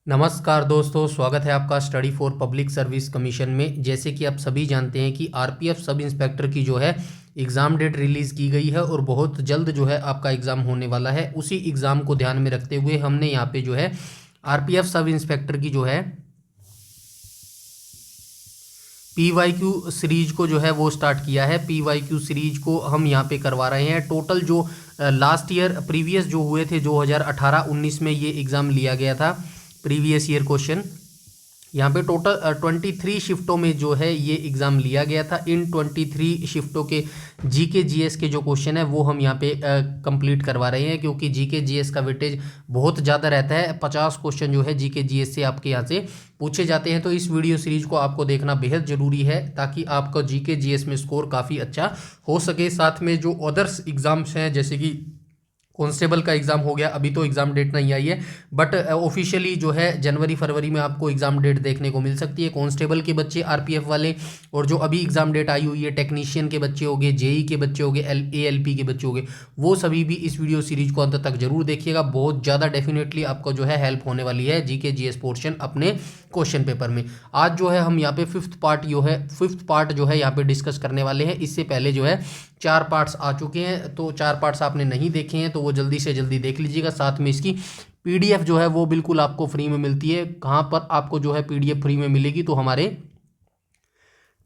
नमस्कार दोस्तों, स्वागत है आपका study for public service commission में। जैसे कि आप सभी जानते हैं कि आरपीएफ सब इंस्पेक्टर की जो है एग्ज़ाम डेट रिलीज़ की गई है और बहुत जल्द जो है आपका एग्ज़ाम होने वाला है। उसी एग्ज़ाम को ध्यान में रखते हुए हमने यहाँ पे जो है आरपीएफ सब इंस्पेक्टर की जो है पीवाईक्यू सीरीज को जो है वो स्टार्ट किया है। पीवाईक्यू सीरीज को हम यहाँ पे करवा रहे हैं। टोटल जो लास्ट ईयर प्रीवियस जो हुए थे 2018-19 में ये एग्ज़ाम लिया गया था। प्रीवियस ईयर क्वेश्चन यहाँ पे टोटल 23 शिफ्टों में जो है ये एग्ज़ाम लिया गया था। इन 23 शिफ्टों के जीके जीएस के जो क्वेश्चन है वो हम यहाँ पे कंप्लीट करवा रहे हैं, क्योंकि जीके जीएस का वेटेज बहुत ज़्यादा रहता है। 50 क्वेश्चन जो है जीके जीएस से आपके यहाँ से पूछे जाते हैं। तो इस वीडियो सीरीज को आपको देखना बेहद ज़रूरी है ताकि आपका जीके जीएस में स्कोर काफ़ी अच्छा हो सके। साथ में जो अदर्स एग्ज़ाम्स हैं, जैसे कि कांस्टेबल का एग्ज़ाम हो गया, अभी तो एग्ज़ाम डेट नहीं आई है, बट ऑफिशियली जो है जनवरी फरवरी में आपको एग्ज़ाम डेट देखने को मिल सकती है। कांस्टेबल के बच्चे आरपीएफ वाले, और जो अभी एग्ज़ाम डेट आई हुई है टेक्नीशियन के बच्चे हो गए, जेई के बच्चे हो गए, एएलपी के बच्चे हो गए, वो सभी भी इस वीडियो सीरीज को अंत तक जरूर देखिएगा। बहुत ज़्यादा डेफिनेटली आपको जो है हेल्प होने वाली है जीके जीएस पोर्शन अपने क्वेश्चन पेपर में। आज जो है हम यहाँ पे फिफ्थ पार्ट जो है यहाँ पे डिस्कस करने वाले हैं। इससे पहले जो है 4 पार्ट्स आ चुके हैं, तो 4 पार्ट्स आपने नहीं देखे हैं तो वो जल्दी से जल्दी देख लीजिएगा। साथ में इसकी पीडीएफ जो है वो बिल्कुल आपको फ्री में मिलती है। कहाँ पर आपको जो है पीडीएफ फ्री में मिलेगी? तो हमारे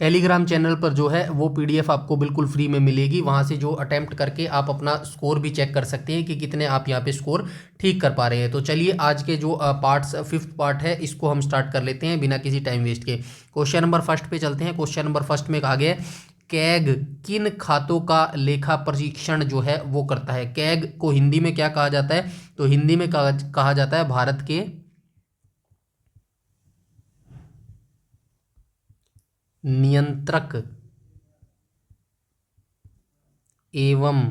टेलीग्राम चैनल पर जो है वो पीडीएफ आपको बिल्कुल फ्री में मिलेगी। वहाँ से जो अटेम्प्ट करके आप अपना स्कोर भी चेक कर सकते हैं कि कितने आप यहाँ पे स्कोर ठीक कर पा रहे हैं। तो चलिए आज के जो पार्ट्स फिफ्थ पार्ट है इसको हम स्टार्ट कर लेते हैं बिना किसी टाइम वेस्ट के। क्वेश्चन नंबर फर्स्ट पे चलते हैं। क्वेश्चन नंबर फर्स्ट में कहा गया है कैग किन खातों का लेखा परीक्षण जो है वो करता है। कैग को हिंदी में क्या कहा जाता है? तो हिंदी में कहा जाता है भारत के नियंत्रक एवं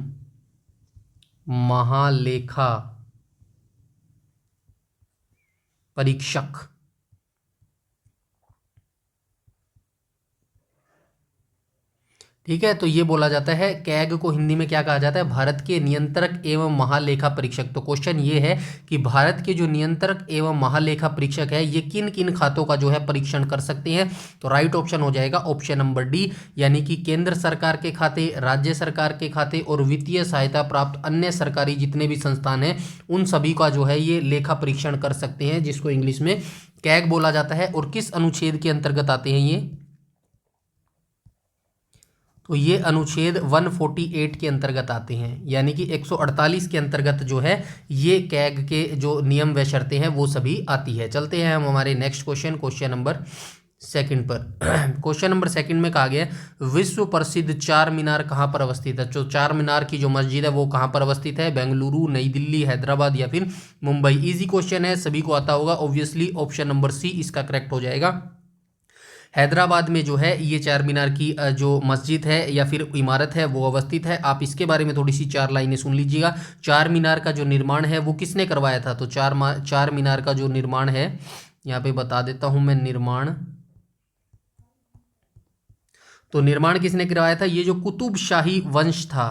महालेखा परीक्षक। ठीक है, तो ये बोला जाता है कैग को हिंदी में क्या कहा जाता है? भारत के नियंत्रक एवं महालेखा परीक्षक। तो क्वेश्चन ये है कि भारत के जो नियंत्रक एवं महालेखा परीक्षक है ये किन किन खातों का जो है परीक्षण कर सकते हैं? तो राइट ऑप्शन हो जाएगा ऑप्शन नंबर डी, यानी कि केंद्र सरकार के खाते, राज्य सरकार के खाते और वित्तीय सहायता प्राप्त अन्य सरकारी जितने भी संस्थान हैं उन सभी का जो है ये लेखा परीक्षण कर सकते हैं, जिसको इंग्लिश में कैग बोला जाता है। और किस अनुच्छेद के अंतर्गत आते हैं ये? तो ये अनुच्छेद 148 के अंतर्गत आते हैं, यानी कि 148 के अंतर्गत जो है ये कैग के जो नियम व शर्तें हैं वो सभी आती है। चलते हैं हम हमारे नेक्स्ट क्वेश्चन नंबर सेकंड पर। क्वेश्चन नंबर सेकंड में कहा गया विश्व प्रसिद्ध चार मीनार कहाँ पर अवस्थित है? तो चार मीनार की जो मस्जिद है वो कहाँ पर अवस्थित है? बेंगलुरु, नई दिल्ली, हैदराबाद या फिर मुंबई? इजी क्वेश्चन है, सभी को आता होगा। ऑब्वियसली ऑप्शन नंबर सी इसका करेक्ट हो जाएगा। हैदराबाद में जो है ये चार मीनार की जो मस्जिद है या फिर इमारत है वो अवस्थित है। आप इसके बारे में थोड़ी सी 4 लाइनें सुन लीजिएगा। चार मीनार का जो निर्माण है वो किसने करवाया था? तो चार मीनार का जो निर्माण है यहाँ पे बता देता हूँ मैं। निर्माण तो निर्माण किसने करवाया था? ये जो कुतुब शाही वंश था,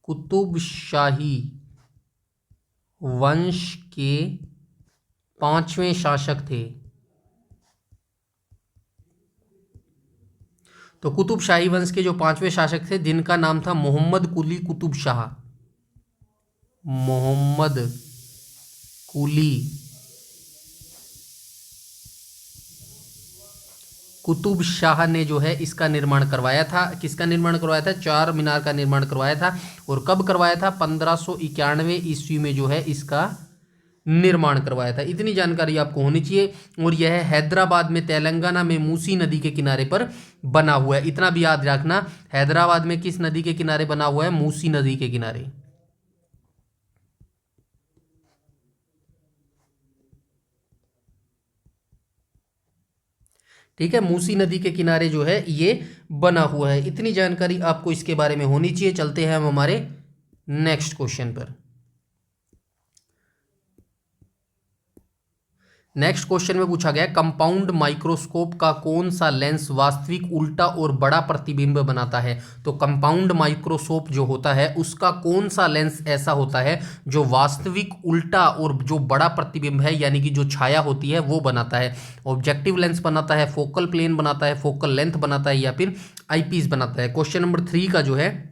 कुतुब शाही वंश के 5वें शासक थे। तो कुतुब शाही वंश के जो 5वें शासक थे जिनका नाम था मोहम्मद कुली कुतुब शाह। मोहम्मद कुली कुतुब शाह ने जो है इसका निर्माण करवाया था। किसका निर्माण करवाया था? चार मीनार का निर्माण करवाया था। और कब करवाया था? 1591 ईस्वी में जो है इसका निर्माण करवाया था। इतनी जानकारी आपको होनी चाहिए। और यह हैदराबाद में, तेलंगाना में मूसी नदी के किनारे पर बना हुआ है। इतना भी याद रखना, हैदराबाद में किस नदी के किनारे बना हुआ है? मूसी नदी के किनारे। ठीक है, मूसी नदी के किनारे जो है ये बना हुआ है। इतनी जानकारी आपको इसके बारे में होनी चाहिए। चलते हैं हम हमारे नेक्स्ट क्वेश्चन पर। नेक्स्ट क्वेश्चन में पूछा गया कंपाउंड माइक्रोस्कोप का कौन सा लेंस वास्तविक उल्टा और बड़ा प्रतिबिंब बनाता है। तो कंपाउंड माइक्रोस्कोप जो होता है उसका कौन सा लेंस ऐसा होता है जो वास्तविक उल्टा और जो बड़ा प्रतिबिंब है यानी कि जो छाया होती है वो बनाता है। ऑब्जेक्टिव लेंस बनाता है, फोकल प्लेन बनाता है, फोकल लेंथ बनाता है या फिर आईपीस बनाता है। क्वेश्चन नंबर 3 का जो है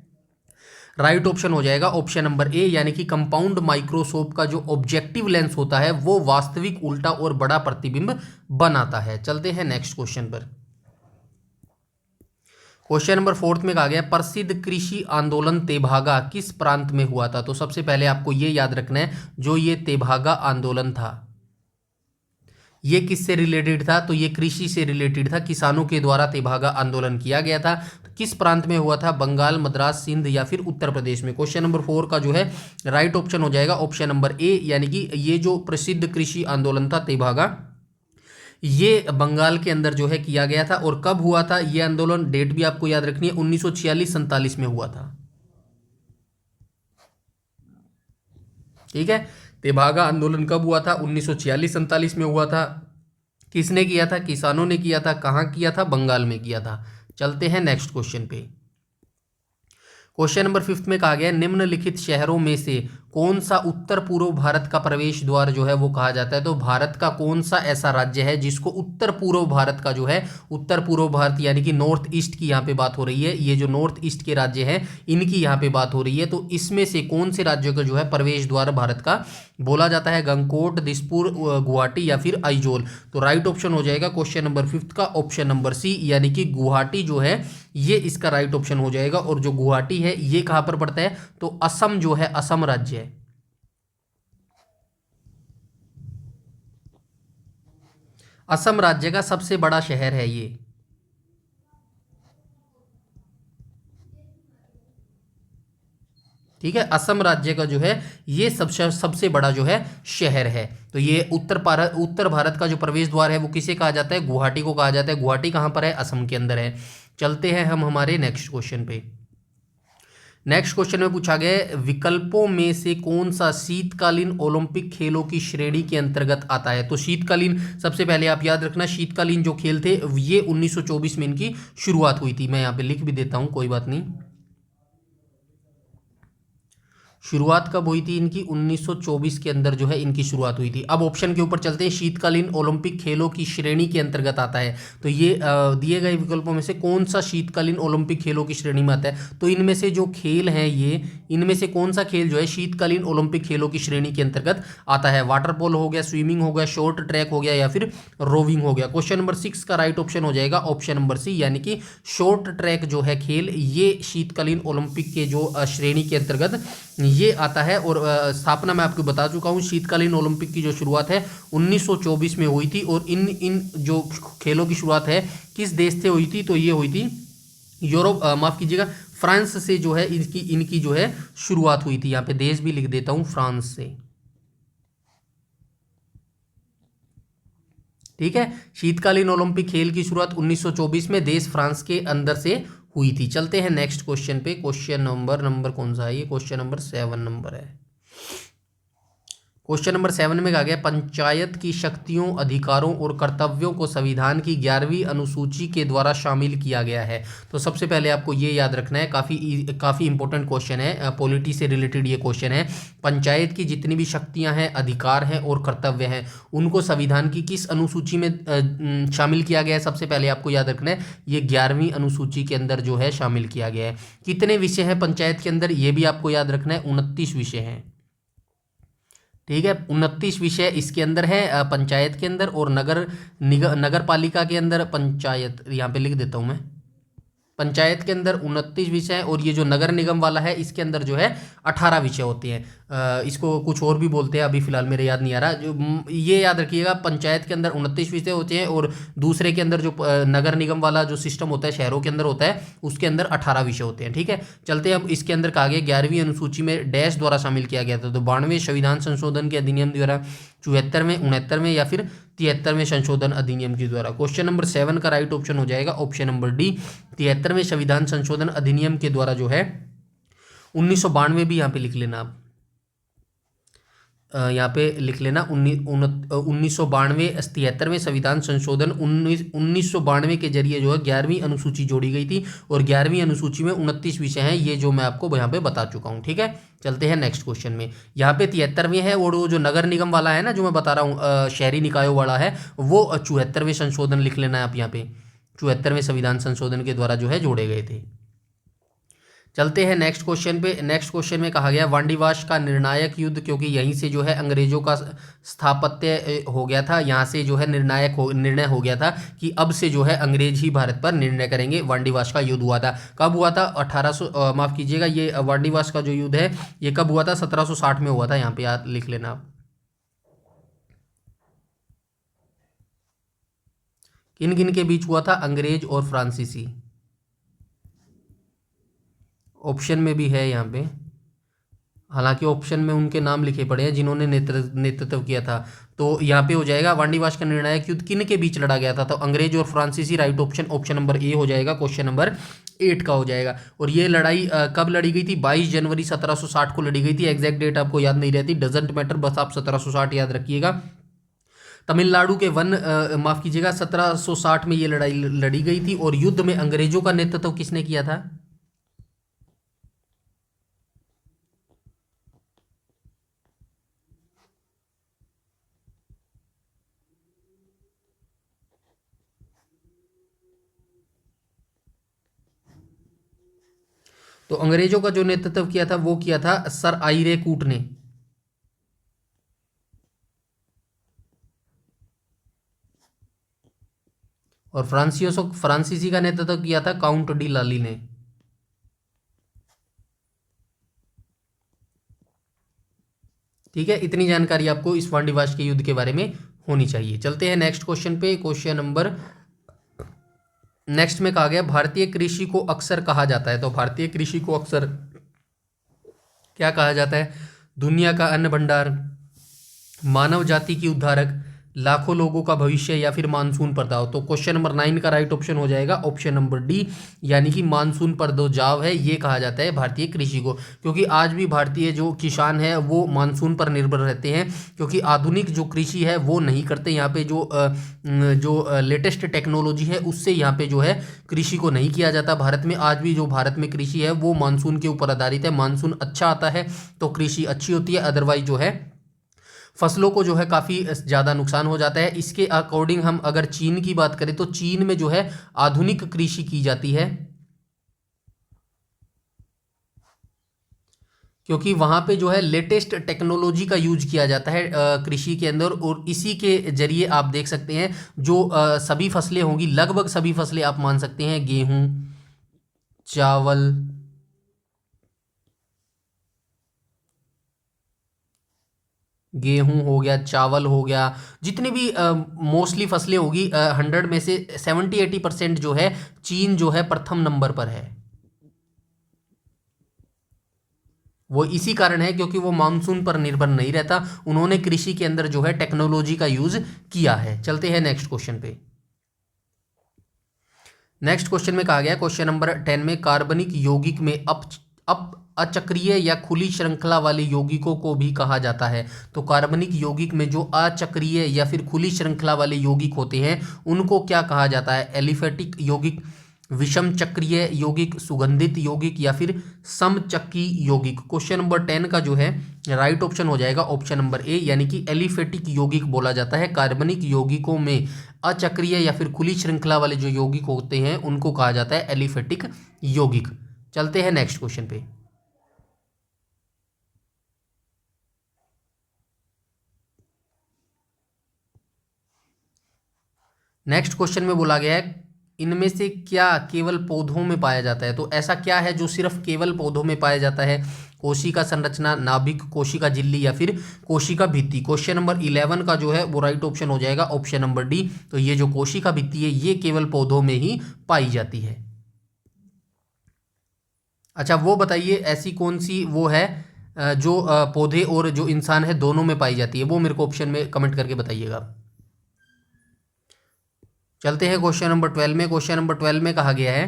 राइट ऑप्शन हो जाएगा ऑप्शन नंबर ए, यानी कि कंपाउंड माइक्रोस्कोप का जो ऑब्जेक्टिव लेंस होता है वो वास्तविक उल्टा और बड़ा प्रतिबिंब बनाता है। चलते हैं नेक्स्ट क्वेश्चन पर। क्वेश्चन नंबर 4 में कहा गया प्रसिद्ध कृषि आंदोलन तेभागा किस प्रांत में हुआ था। तो सबसे पहले आपको ये याद रखना है जो ये तेभागा आंदोलन था ये किससे रिलेटेड था। तो ये कृषि से रिलेटेड था, किसानों के द्वारा तेभागा आंदोलन किया गया था। तो किस प्रांत में हुआ था, बंगाल, मद्रास, सिंध या फिर उत्तर प्रदेश में। क्वेश्चन नंबर 4 का जो है राइट ऑप्शन हो जाएगा ऑप्शन नंबर ए, यानी कि ये जो प्रसिद्ध कृषि आंदोलन था तेभागा ये बंगाल के अंदर जो है किया गया था। और कब हुआ था ये आंदोलन, डेट भी आपको याद रखनी है, 1946-47 में हुआ था। ठीक है, तेभागा आंदोलन कब हुआ था, 1946-47 में हुआ था। किसने किया था, किसानों ने किया था। कहाँ किया था, बंगाल में किया था। चलते हैं नेक्स्ट क्वेश्चन पे। क्वेश्चन नंबर 5 में कहा गया निम्नलिखित शहरों में से कौन सा उत्तर पूर्व भारत का प्रवेश द्वार जो है वो कहा जाता है। तो भारत का कौन सा ऐसा राज्य है जिसको उत्तर पूर्व भारत का जो है, उत्तर पूर्व भारत यानी कि नॉर्थ ईस्ट की यहाँ पे बात हो रही है, ये जो नॉर्थ ईस्ट के राज्य हैं इनकी यहाँ पे बात हो रही है। तो इसमें से कौन से राज्यों का जो है प्रवेश द्वार भारत का बोला जाता है, गंगकोट, दिसपुर, गुवाहाटी या फिर आइजोल। तो राइट ऑप्शन हो जाएगा क्वेश्चन नंबर 5 का ऑप्शन नंबर सी, यानी कि गुवाहाटी जो है ये इसका राइट ऑप्शन हो जाएगा। और जो गुवाहाटी है ये कहाँ पर पड़ता है, तो असम जो है, असम राज्य है। असम राज्य का सबसे बड़ा शहर है ये। ठीक है, असम राज्य का जो है ये सबसे बड़ा जो है शहर है। तो ये उत्तर भारत का जो प्रवेश द्वार है वो किसे कहा जाता है, गुवाहाटी को कहा जाता है। गुवाहाटी कहाँ पर है, असम के अंदर है। चलते हैं हम हमारे नेक्स्ट क्वेश्चन पे। नेक्स्ट क्वेश्चन में पूछा गया विकल्पों में से कौन सा शीतकालीन ओलंपिक खेलों की श्रेणी के अंतर्गत आता है। तो शीतकालीन, सबसे पहले आप याद रखना शीतकालीन जो खेल थे ये 1924 में इनकी शुरुआत हुई थी। मैं यहाँ पे लिख भी देता हूँ, कोई बात नहीं। शुरुआत कब हुई थी इनकी, 1924 के अंदर जो है इनकी शुरुआत हुई थी। अब ऑप्शन के ऊपर चलते हैं, शीतकालीन ओलंपिक खेलों की श्रेणी के अंतर्गत आता है। तो ये दिए गए विकल्पों में से कौन सा शीतकालीन ओलंपिक खेलों की श्रेणी में आता है। तो इनमें से जो खेल हैं ये, इनमें से कौन सा खेल जो है शीतकालीन ओलंपिक खेलों की श्रेणी के अंतर्गत आता है। वाटर पोलो हो गया, स्विमिंग हो गया, शॉर्ट ट्रैक हो गया या फिर रोविंग हो गया। क्वेश्चन नंबर 6 का राइट ऑप्शन हो जाएगा ऑप्शन नंबर सी, यानी कि शॉर्ट ट्रैक जो है खेल ये शीतकालीन ओलंपिक के जो श्रेणी के अंतर्गत ये आता है। और स्थापना मैं आपको बता चुका हूँ, शीतकालीन ओलंपिक की जो शुरुआत है 1924 में हुई थी। और इन जो खेलों की शुरुआत है किस देश से हुई थी, तो ये हुई थी यूरोप, माफ कीजिएगा, फ्रांस से जो है इनकी जो है शुरुआत हुई थी। यहाँ पे देश भी लिख देता हूँ, फ्रांस से। ठीक है, शीतकालीन ओलंपिक खेल की शुरुआत 1924 में देश फ्रांस के अंदर से हुई थी। चलते हैं नेक्स्ट क्वेश्चन पे। क्वेश्चन नंबर कौन सा है ये, क्वेश्चन नंबर 7 नंबर है। क्वेश्चन नंबर 7 में कहा गया पंचायत की शक्तियों, अधिकारों और कर्तव्यों को संविधान की 11वीं अनुसूची के द्वारा शामिल किया गया है। तो सबसे पहले आपको ये याद रखना है, काफ़ी इंपॉर्टेंट क्वेश्चन है, पॉलिटी से रिलेटेड ये क्वेश्चन है। पंचायत की जितनी भी शक्तियां हैं, अधिकार हैं और कर्तव्य हैं उनको संविधान की किस अनुसूची में शामिल किया गया है। सबसे पहले आपको याद रखना है ये 11वीं अनुसूची के अंदर जो है शामिल किया गया है। कितने विषय हैं पंचायत के अंदर, ये भी आपको याद रखना है, 29 विषय हैं। ठीक है, 29 विषय इसके अंदर है पंचायत के अंदर। और नगर पालिका के अंदर पंचायत, यहाँ पे लिख देता हूँ मैं, पंचायत के अंदर 29 विषय हैं। और ये जो नगर निगम वाला है इसके अंदर जो है 18 विषय होते हैं। इसको कुछ और भी बोलते हैं, अभी फिलहाल मेरे याद नहीं आ रहा। जो ये याद रखिएगा, पंचायत के अंदर 29 विषय होते हैं और दूसरे के अंदर जो नगर निगम वाला जो सिस्टम होता है शहरों के अंदर होता है उसके अंदर 18 विषय होते हैं। ठीक है, चलते हैं अब इसके अंदर कहा गया 11वीं अनुसूची में डैश द्वारा शामिल किया गया था। तो 92वें संविधान संशोधन के अधिनियम द्वारा, 74वें, 69वें या फिर 73वें संशोधन अधिनियम के द्वारा। क्वेश्चन नंबर 7 का राइट ऑप्शन हो जाएगा ऑप्शन नंबर डी, 73वें संविधान संशोधन अधिनियम के द्वारा जो है 1992 भी यहाँ पे लिख लेना आप। यहाँ पे लिख लेना 1992 संविधान संशोधन 1992 के जरिए जो है 11वीं अनुसूची जोड़ी गई थी और 11वीं अनुसूची में 29 विषय हैं, ये जो मैं आपको यहाँ पे बता चुका हूँ। ठीक है, चलते हैं नेक्स्ट क्वेश्चन में। यहाँ पे 73वें है और वो जो नगर निगम वाला है ना, जो मैं बता रहा हूँ शहरी निकायों वाला है, वो 74वें संशोधन लिख लेना है आप यहाँ पे, 74वें संविधान संशोधन के द्वारा जो है जोड़े गए थे। चलते हैं नेक्स्ट क्वेश्चन पे। नेक्स्ट क्वेश्चन में कहा गया वांडीवाश का निर्णायक युद्ध, क्योंकि यहीं से जो है अंग्रेजों का स्थापत्य हो गया था, यहाँ से जो है निर्णय हो गया था कि अब से जो है अंग्रेज ही भारत पर निर्णय करेंगे। वांडीवाश का युद्ध हुआ था, कब हुआ था? 1800 माफ कीजिएगा, ये वांडीवाश का जो युद्ध है ये कब हुआ था? 1760 में हुआ था। यहाँ पे याद लिख लेना आप। किन किन के बीच हुआ था? अंग्रेज और फ्रांसीसी। ऑप्शन में भी है यहाँ पे, हालांकि ऑप्शन में उनके नाम लिखे पड़े हैं जिन्होंने नेतृत्व किया था। तो यहाँ पे हो जाएगा वांडीवाश का निर्णायक युद्ध किन के बीच लड़ा गया था? तो अंग्रेज और फ्रांसीसी, right option, option number A हो जाएगा, क्वेश्चन नंबर 8 का हो जाएगा। और ये लड़ाई कब लड़ी गई थी? 22 जनवरी 1760 को लड़ी गई थी। एग्जैक्ट डेट आपको याद नहीं रहती, डजेंट मैटर, बस आप 1760 याद रखिएगा। तमिलनाडु के माफ कीजिएगा 1760 में ये लड़ाई लड़ी गई थी। और युद्ध में अंग्रेजों का नेतृत्व किसने किया था? तो अंग्रेजों का जो नेतृत्व किया था वो किया था सर आइरे कूट ने। और फ्रांसीसी का नेतृत्व किया था काउंट डी लाली ने। ठीक है, इतनी जानकारी आपको इस वांडीवाश के युद्ध के बारे में होनी चाहिए। चलते हैं नेक्स्ट क्वेश्चन पे। क्वेश्चन नंबर नेक्स्ट में कहा गया भारतीय कृषि को अक्सर कहा जाता है। तो भारतीय कृषि को अक्सर क्या कहा जाता है? दुनिया का अन्न भंडार, मानव जाति की उद्धारक, लाखों लोगों का भविष्य, या फिर मानसून प्रदाव। तो क्वेश्चन नंबर 9 का राइट ऑप्शन हो जाएगा ऑप्शन नंबर डी, यानी कि मानसून प्रदोजाव है, ये कहा जाता है भारतीय कृषि को। क्योंकि आज भी भारतीय जो किसान है वो मानसून पर निर्भर रहते हैं, क्योंकि आधुनिक जो कृषि है वो नहीं करते। यहाँ पे जो लेटेस्ट टेक्नोलॉजी है उससे यहाँ पे जो है कृषि को नहीं किया जाता। भारत में आज भी जो भारत में कृषि है वो मानसून के ऊपर आधारित है। मानसून अच्छा आता है तो कृषि अच्छी होती है, अदरवाइज जो है फसलों को जो है काफ़ी ज़्यादा नुकसान हो जाता है। इसके अकॉर्डिंग हम अगर चीन की बात करें तो चीन में जो है आधुनिक कृषि की जाती है, क्योंकि वहाँ पे जो है लेटेस्ट टेक्नोलॉजी का यूज किया जाता है कृषि के अंदर। और इसी के जरिए आप देख सकते हैं जो सभी फसलें होंगी, लगभग सभी फसलें आप मान सकते हैं, गेहूँ, चावल, गेहूं हो गया, चावल हो गया, जितनी भी मोस्टली फसलें होगी 100 में से 70-80% जो है चीन जो है प्रथम नंबर पर है। वो इसी कारण है क्योंकि वो मानसून पर निर्भर नहीं रहता, उन्होंने कृषि के अंदर जो है टेक्नोलॉजी का यूज किया है। चलते हैं नेक्स्ट क्वेश्चन पे। नेक्स्ट क्वेश्चन में कहा गया क्वेश्चन नंबर 10 में कार्बनिक यौगिक में अप अचक्रीय या खुली श्रृंखला वाले यौगिकों को भी कहा जाता है। तो कार्बनिक यौगिक में जो अचक्रीय या फिर खुली श्रृंखला वाले यौगिक होते हैं उनको क्या कहा जाता है? एलिफेटिक यौगिक, विषम चक्रीय यौगिक, सुगंधित यौगिक, या फिर समचक्की यौगिक। क्वेश्चन नंबर 10 का जो है राइट ऑप्शन हो जाएगा ऑप्शन नंबर ए, यानी कि एलिफेटिक यौगिक बोला जाता है। कार्बनिक यौगिकों में अचक्रीय या फिर खुली श्रृंखला वाले जो यौगिक होते हैं उनको कहा जाता है एलिफेटिक यौगिक। चलते हैं नेक्स्ट क्वेश्चन पे। नेक्स्ट क्वेश्चन में बोला गया है इनमें से क्या केवल पौधों में पाया जाता है? तो ऐसा क्या है जो सिर्फ केवल पौधों में पाया जाता है? कोशिका संरचना, नाभिक, कोशिका झिल्ली, या फिर कोशिका भित्ति। क्वेश्चन नंबर 11 का जो है वो राइट ऑप्शन हो जाएगा ऑप्शन नंबर डी। तो ये जो कोशिका भित्ति है ये केवल पौधों में ही पाई जाती है। अच्छा, वो बताइए ऐसी कौन सी वो है जो पौधे और जो इंसान है दोनों में पाई जाती है, वो मेरे को ऑप्शन में कमेंट करके बताइएगा। चलते हैं क्वेश्चन नंबर 12 में। क्वेश्चन नंबर 12 में कहा गया है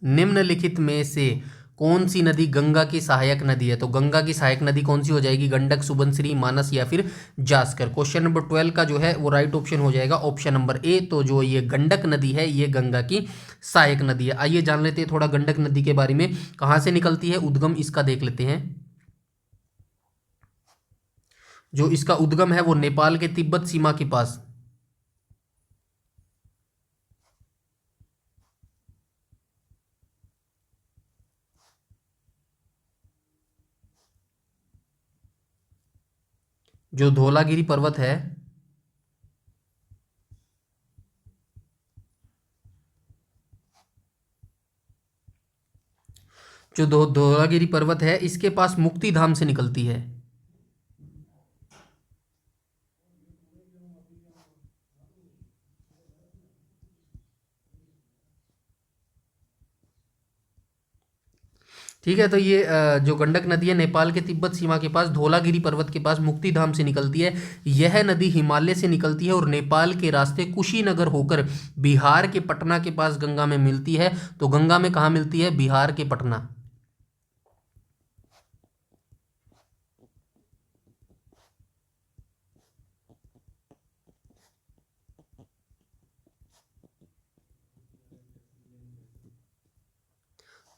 निम्नलिखित में से कौन सी नदी गंगा की सहायक नदी है? तो गंगा की सहायक नदी कौन सी हो जाएगी? गंडक, सुबनसिरी, मानस या फिर जास्कर। क्वेश्चन नंबर 12 का जो है वो राइट ऑप्शन हो जाएगा ऑप्शन नंबर ए। तो जो ये गंडक नदी है ये गंगा की सहायक नदी है। आइए जान लेते हैं थोड़ा गंडक नदी के बारे में, कहाँ से निकलती है, उद्गम इसका देख लेते हैं। जो इसका उद्गम है वो नेपाल के तिब्बत सीमा के पास, जो धौलागिरी पर्वत है, जो धौलागिरी पर्वत है इसके पास मुक्ति धाम से निकलती है। ठीक है, तो ये जो गंडक नदी है नेपाल के तिब्बत सीमा के पास धौलागिरी पर्वत के पास मुक्ति धाम से निकलती है। यह नदी हिमालय से निकलती है और नेपाल के रास्ते कुशीनगर होकर बिहार के पटना के पास गंगा में मिलती है। तो गंगा में कहाँ मिलती है? बिहार के पटना।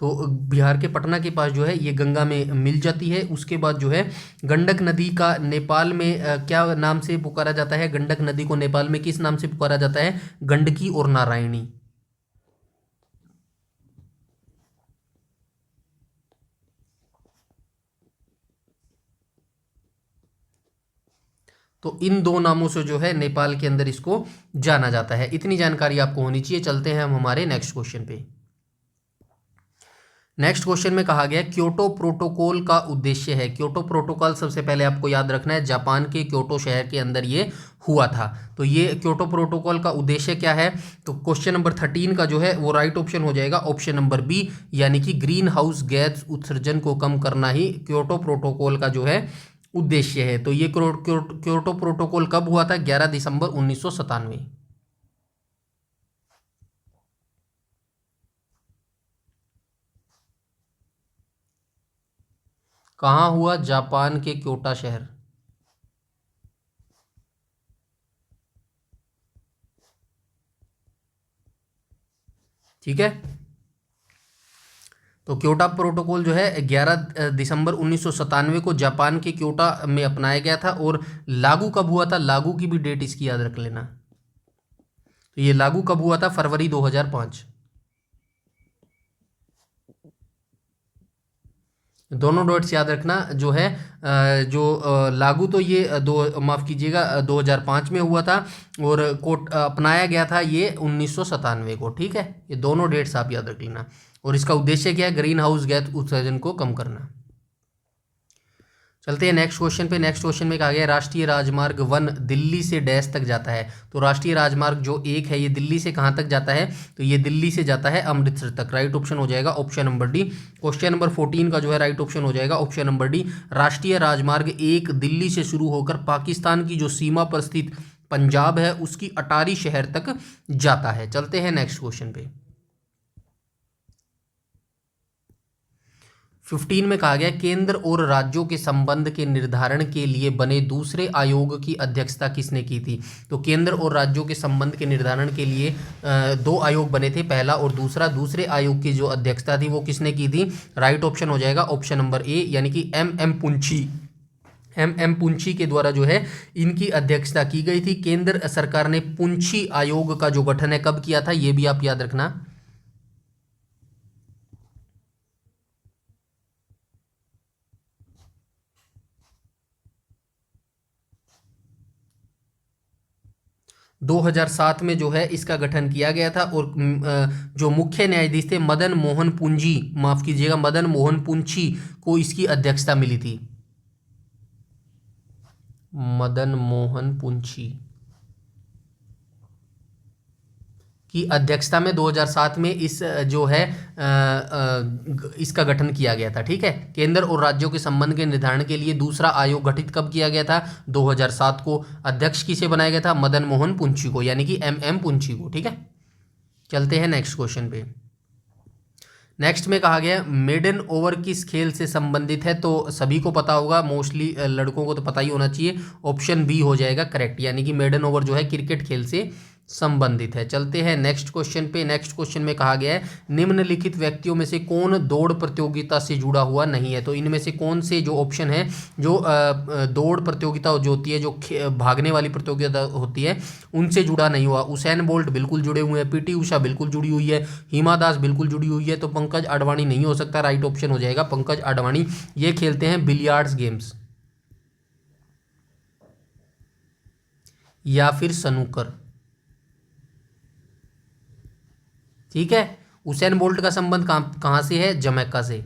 तो बिहार के पटना के पास जो है ये गंगा में मिल जाती है। उसके बाद जो है गंडक नदी का नेपाल में क्या नाम से पुकारा जाता है? गंडक नदी को नेपाल में किस नाम से पुकारा जाता है? गंडकी और नारायणी। तो इन दो नामों से जो है नेपाल के अंदर इसको जाना जाता है। इतनी जानकारी आपको होनी चाहिए। चलते हैं हम हमारे नेक्स्ट क्वेश्चन पे। नेक्स्ट क्वेश्चन में कहा गया क्योटो प्रोटोकॉल का उद्देश्य है। क्योटो प्रोटोकॉल सबसे पहले आपको याद रखना है जापान के क्योटो शहर के अंदर ये हुआ था। तो ये क्योटो प्रोटोकॉल का उद्देश्य क्या है? तो क्वेश्चन नंबर 13 का जो है वो राइट ऑप्शन हो जाएगा ऑप्शन नंबर बी, यानी कि ग्रीन हाउस गैस उत्सर्जन को कम करना ही क्योटो प्रोटोकॉल का जो है उद्देश्य है। तो ये क्योटो प्रोटोकॉल कब हुआ था? 11 दिसंबर 1997। कहाँ हुआ? जापान के क्योटो शहर। ठीक है, तो क्योटो प्रोटोकॉल जो है 11 दिसंबर 1997 को जापान के क्योटो में अपनाया गया था। और लागू कब हुआ था? लागू की भी डेट इसकी याद रख लेना। तो ये लागू कब हुआ था? फरवरी 2005। दोनों डेट्स याद रखना। जो है लागू तो ये माफ़ कीजिएगा 2005 में हुआ था और कोट अपनाया गया था ये 1997 को। ठीक है, ये दोनों डेट्स आप याद रख लेना। और इसका उद्देश्य क्या है? ग्रीन हाउस गैस उत्सर्जन को कम करना। चलते हैं नेक्स्ट क्वेश्चन पे। नेक्स्ट क्वेश्चन में कहा गया राष्ट्रीय राजमार्ग 1 दिल्ली से डैश तक जाता है। तो राष्ट्रीय राजमार्ग जो 1 है ये दिल्ली से कहाँ तक जाता है? तो ये दिल्ली से जाता है अमृतसर तक। राइट ऑप्शन हो जाएगा option number D. Question number 14 का जो है राइट ऑप्शन हो जाएगा ऑप्शन नंबर डी। राष्ट्रीय राजमार्ग 1 दिल्ली से शुरू होकर पाकिस्तान की जो सीमा पर स्थित पंजाब है उसकी अटारी शहर तक जाता है। चलते हैं नेक्स्ट क्वेश्चन पे। 15 में कहा गया केंद्र और राज्यों के संबंध के निर्धारण के लिए बने दूसरे आयोग की अध्यक्षता किसने की थी? तो केंद्र और राज्यों के संबंध के निर्धारण के लिए दो आयोग बने थे, पहला और दूसरा। दूसरे आयोग की जो अध्यक्षता थी वो किसने की थी? राइट ऑप्शन हो जाएगा ऑप्शन नंबर ए, यानी कि एम एम पुंछी के द्वारा जो है इनकी अध्यक्षता की गई थी। केंद्र सरकार ने पुंछी आयोग का जो गठन है कब किया था? ये भी आप याद रखना। 2007 में जो है इसका गठन किया गया था। और जो मुख्य न्यायाधीश थे मदन मोहन पुंजी, माफ कीजिएगा मदन मोहन पुंछी को इसकी अध्यक्षता मिली थी। मदन मोहन पुंछी की अध्यक्षता में 2007 में इस जो है इसका गठन किया गया था। ठीक है, केंद्र और राज्यों के संबंध के निर्धारण के लिए दूसरा आयोग गठित कब किया गया था? 2007 को। अध्यक्ष किसे बनाया गया था? मदन मोहन पुंछी को, यानी कि एम पुंछी को। ठीक है, चलते हैं नेक्स्ट क्वेश्चन पे। नेक्स्ट में कहा गया मेडन ओवर किस खेल से संबंधित है, तो सभी को पता होगा, मोस्टली लड़कों को तो पता ही होना चाहिए, ऑप्शन बी हो जाएगा करेक्ट, यानी कि मेडन ओवर जो है क्रिकेट खेल से संबंधित है। चलते हैं नेक्स्ट क्वेश्चन पे। नेक्स्ट क्वेश्चन में कहा गया है निम्नलिखित व्यक्तियों में से कौन दौड़ प्रतियोगिता से जुड़ा हुआ नहीं है, तो इनमें से कौन से जो ऑप्शन है जो दौड़ प्रतियोगिता जो होती है, जो भागने वाली प्रतियोगिता होती है, उनसे जुड़ा नहीं हुआ। उसेन बोल्ट बिल्कुल जुड़े हुए हैं, पीटी उषा बिल्कुल जुड़ी हुई है, हिमा दास बिल्कुल जुड़ी हुई है, तो पंकज आडवाणी नहीं हो सकता, राइट ऑप्शन हो जाएगा पंकज आडवाणी। ये खेलते हैं बिलियर्ड्स गेम्स या फिर स्नूकर। ठीक है, उसेन बोल्ट का संबंध कहाँ से है, जमैका से।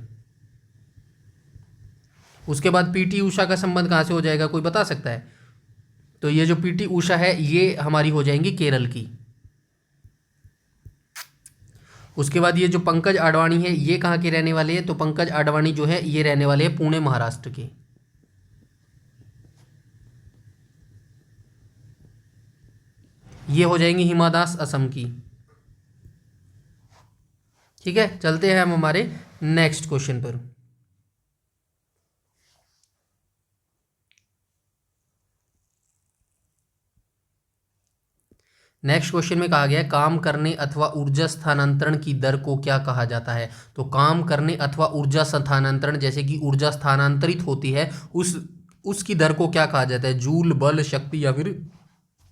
उसके बाद पीटी उषा का संबंध कहाँ से हो जाएगा, कोई बता सकता है, तो ये जो पीटी उषा है ये हमारी हो जाएंगी केरल की। उसके बाद ये जो पंकज आडवाणी है ये कहाँ के रहने वाले हैं, तो पंकज आडवाणी जो है ये रहने वाले हैं पुणे महाराष्ट्र के। ये हो जाएंगी हिमा दास असम की। ठीक है, चलते हैं हम हमारे नेक्स्ट क्वेश्चन पर। नेक्स्ट क्वेश्चन में कहा गया है काम करने अथवा ऊर्जा स्थानांतरण की दर को क्या कहा जाता है, तो काम करने अथवा ऊर्जा स्थानांतरण, जैसे कि ऊर्जा स्थानांतरित होती है उसकी दर को क्या कहा जाता है, जूल, बल, शक्ति या फिर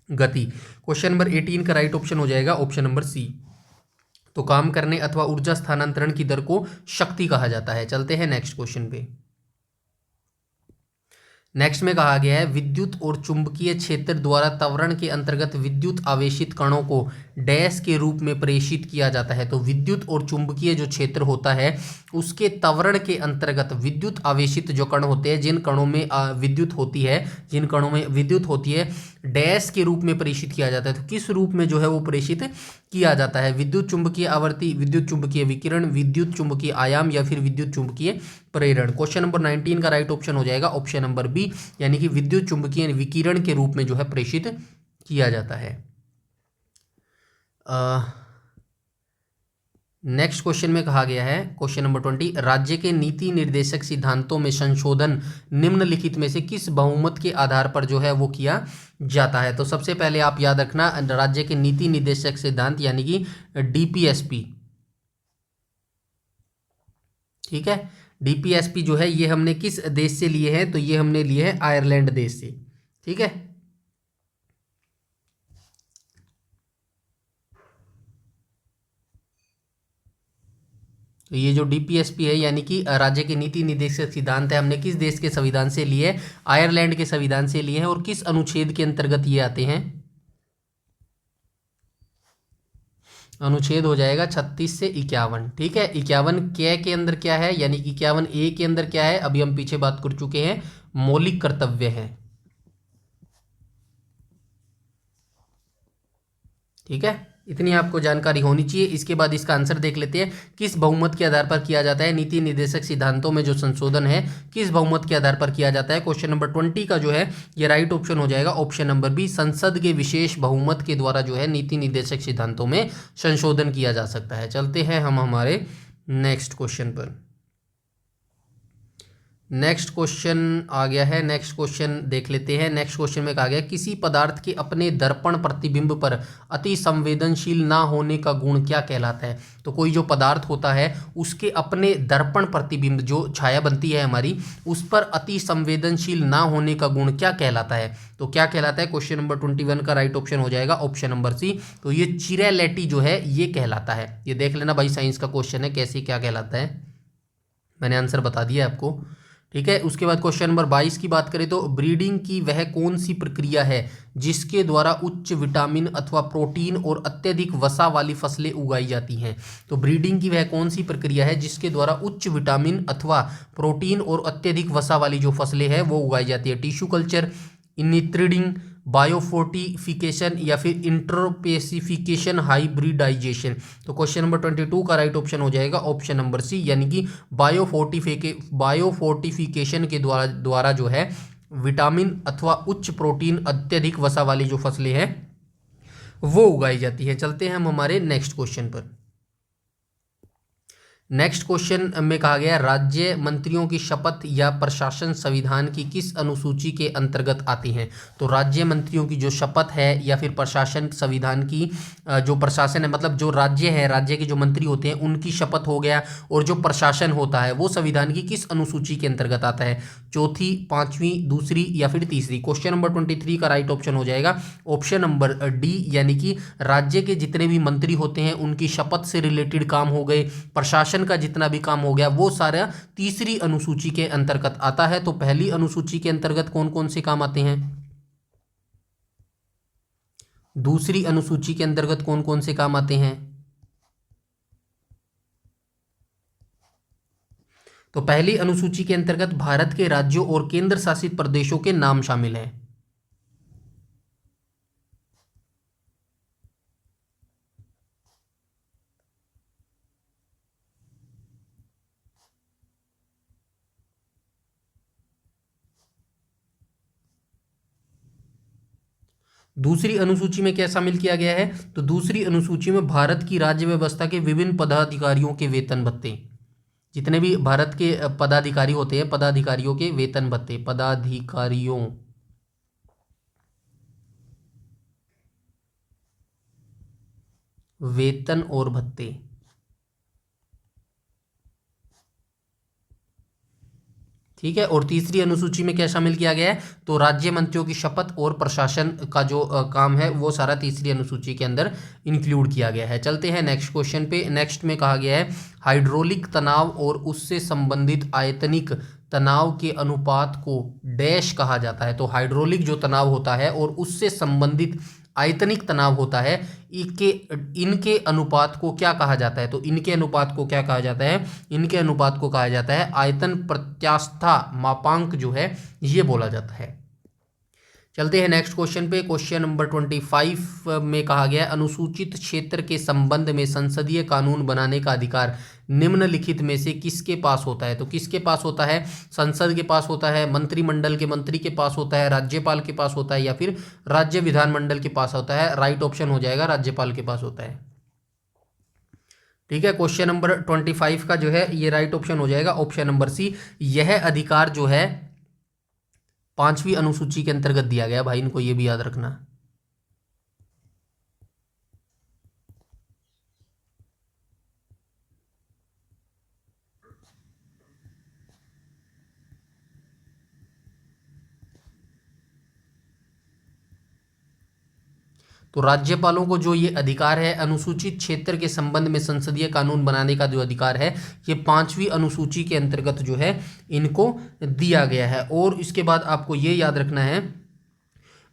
गति। क्वेश्चन नंबर 18 का राइट ऑप्शन हो जाएगा ऑप्शन नंबर सी। तो काम करने अथवा ऊर्जा स्थानांतरण की दर को शक्ति कहा जाता है। चलते हैं नेक्स्ट क्वेश्चन पे। नेक्स्ट में कहा गया है विद्युत और चुंबकीय क्षेत्र द्वारा त्वरण के अंतर्गत विद्युत आवेशित कणों को डैश के रूप में प्रेषित किया जाता है, तो विद्युत और चुंबकीय जो क्षेत्र होता है उसके त्वरण के अंतर्गत विद्युत आवेशित जो कण होते हैं, जिन कणों में विद्युत होती है, जिन कणों में विद्युत होती है, डैश के रूप में प्रेषित किया जाता है। तो किस रूप में जो है वो प्रेषित किया जाता है, विद्युत चुंबकीय आवर्ती, विद्युत चुंबकीय विकिरण, विद्युत चुंबकीय आयाम या फिर विद्युत चुंबकीय प्रेरण। क्वेश्चन नंबर 19 का राइट ऑप्शन हो जाएगा ऑप्शन नंबर बी, यानी कि विद्युत चुंबकीय विकिरण के रूप में जो है प्रेषित किया जाता है। नेक्स्ट क्वेश्चन में कहा गया है क्वेश्चन नंबर 20 राज्य के नीति निर्देशक सिद्धांतों में संशोधन निम्नलिखित में से किस बहुमत के आधार पर जो है वो किया जाता है। तो सबसे पहले आप याद रखना राज्य के नीति निर्देशक सिद्धांत यानी कि डीपीएसपी। ठीक है, डीपीएसपी जो है ये हमने किस देश से लिए हैं, तो ये हमने लिए हैं आयरलैंड देश से। ठीक है, तो ये जो डीपीएसपी है यानी कि राज्य के नीति निर्देशक सिद्धांत है, हमने किस देश के संविधान से लिए हैं, आयरलैंड के संविधान से लिए हैं, और किस अनुच्छेद के अंतर्गत ये आते हैं, अनुच्छेद हो जाएगा 36 से 51। ठीक है, 51 के अंदर क्या है, यानी 51 ए के अंदर क्या है, अभी हम पीछे बात कर चुके हैं, मौलिक कर्तव्य है। ठीक है, इतनी आपको जानकारी होनी चाहिए। इसके बाद इसका आंसर देख लेते हैं, किस बहुमत के आधार पर किया जाता है नीति निर्देशक सिद्धांतों में जो संशोधन है किस बहुमत के आधार पर किया जाता है। क्वेश्चन नंबर 20 का जो है ये राइट ऑप्शन हो जाएगा ऑप्शन नंबर बी, संसद के विशेष बहुमत के द्वारा जो है नीति निर्देशक सिद्धांतों में संशोधन किया जा सकता है। चलते हैं हम हमारे नेक्स्ट क्वेश्चन पर। नेक्स्ट क्वेश्चन आ गया है, नेक्स्ट क्वेश्चन देख लेते हैं। नेक्स्ट क्वेश्चन में कहा गया किसी पदार्थ के अपने दर्पण प्रतिबिंब पर अति संवेदनशील ना होने का गुण क्या कहलाता है। तो कोई जो पदार्थ होता है उसके अपने दर्पण प्रतिबिंब जो छाया बनती है हमारी, उस पर अति संवेदनशील ना होने का गुण क्या कहलाता है, तो क्या कहलाता है। क्वेश्चन नंबर 21 का राइट ऑप्शन हो जाएगा ऑप्शन नंबर सी, तो ये चिरैलिटी जो है ये कहलाता है। ये देख लेना भाई, साइंस का क्वेश्चन है, कैसे क्या कहलाता है, मैंने आंसर बता दिया आपको। ठीक है, उसके बाद क्वेश्चन नंबर 22 की बात करें तो ब्रीडिंग की वह कौन सी प्रक्रिया है जिसके द्वारा उच्च विटामिन अथवा प्रोटीन और अत्यधिक वसा वाली फसलें उगाई जाती हैं। तो ब्रीडिंग की वह कौन सी प्रक्रिया है जिसके द्वारा उच्च विटामिन अथवा प्रोटीन और अत्यधिक वसा वाली जो फसलें हैं वो उगाई जाती है। टिश्यू कल्चर, इनिथ्रीडिंग, बायोफोर्टिफिकेशन या फिर इंटरपेसिफिकेशन हाइब्रिडाइजेशन। तो क्वेश्चन नंबर 22 का राइट ऑप्शन हो जाएगा ऑप्शन नंबर सी, यानी कि बायोफोर्टिफिकेशन के द्वारा जो है विटामिन अथवा उच्च प्रोटीन अत्यधिक वसा वाली जो फसलें हैं वो उगाई जाती है। चलते हैं हम हमारे नेक्स्ट क्वेश्चन पर। नेक्स्ट क्वेश्चन में कहा गया राज्य मंत्रियों की शपथ या प्रशासन संविधान की किस अनुसूची के अंतर्गत आती हैं। तो राज्य मंत्रियों की जो शपथ है या फिर प्रशासन संविधान की जो प्रशासन है, मतलब जो राज्य है, राज्य के जो मंत्री होते हैं उनकी शपथ हो गया, और जो प्रशासन होता है वो संविधान की किस अनुसूची के अंतर्गत आता है। चौथी, पांचवी, दूसरी या फिर तीसरी। क्वेश्चन नंबर 23 का राइट ऑप्शन हो जाएगा ऑप्शन नंबर डी, यानी कि राज्य के जितने भी मंत्री होते हैं उनकी शपथ से रिलेटेड काम हो गए, प्रशासन का जितना भी काम हो गया, वो सारा तीसरी अनुसूची के अंतर्गत आता है। तो पहली अनुसूची के अंतर्गत कौन कौन से काम आते हैं, दूसरी अनुसूची के अंतर्गत कौन कौन से काम आते हैं। तो पहली अनुसूची के अंतर्गत भारत के राज्यों और केंद्र शासित प्रदेशों के नाम शामिल हैं। दूसरी अनुसूची में क्या शामिल किया गया है, तो दूसरी अनुसूची में भारत की राज्य व्यवस्था के विभिन्न पदाधिकारियों के वेतन भत्ते, जितने भी भारत के पदाधिकारी होते हैं, पदाधिकारियों के वेतन भत्ते, पदाधिकारियों वेतन और भत्ते। ठीक है, और तीसरी अनुसूची में क्या शामिल किया गया है, तो राज्य मंत्रियों की शपथ और प्रशासन का जो काम है वो सारा तीसरी अनुसूची के अंदर इंक्लूड किया गया है। चलते हैं नेक्स्ट क्वेश्चन पे। नेक्स्ट में कहा गया है हाइड्रोलिक तनाव और उससे संबंधित आयतनिक तनाव के अनुपात को डैश कहा जाता है। तो हाइड्रोलिक जो तनाव होता है और उससे संबंधित आयतनिक तनाव होता है, इनके अनुपात को क्या कहा जाता है। तो इनके अनुपात को क्या कहा जाता है, इनके अनुपात को कहा जाता है आयतन प्रत्यास्था मापांक जो है ये बोला जाता है। चलते हैं नेक्स्ट क्वेश्चन पे। क्वेश्चन नंबर 25 में कहा गया अनुसूचित क्षेत्र के संबंध में संसदीय कानून बनाने का अधिकार निम्नलिखित में से किसके पास होता है। तो किसके पास होता है, संसद के पास होता है, मंत्रिमंडल के मंत्री के पास होता है, राज्यपाल के पास होता है, या फिर राज्य विधानमंडल के पास होता है। राइट ऑप्शन हो जाएगा राज्यपाल के पास होता है। ठीक है, क्वेश्चन नंबर 25 का जो है ये राइट ऑप्शन हो जाएगा ऑप्शन नंबर सी। यह अधिकार जो है पांचवी अनुसूची के अंतर्गत दिया गया, भाई इनको ये भी याद रखना। तो राज्यपालों को जो ये अधिकार है अनुसूचित क्षेत्र के संबंध में संसदीय कानून बनाने का जो अधिकार है ये पांचवी अनुसूची के अंतर्गत जो है इनको दिया गया है। और इसके बाद आपको ये याद रखना है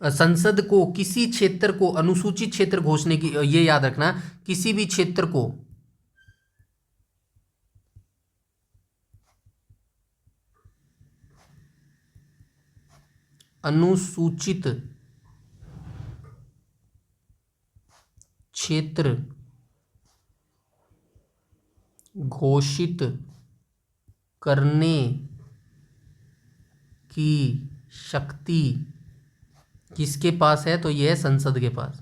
संसद को किसी क्षेत्र को अनुसूचित क्षेत्र घोषणे की, ये याद रखना, किसी भी क्षेत्र को अनुसूचित क्षेत्र घोषित करने की शक्ति किसके पास है, तो यह है संसद के पास।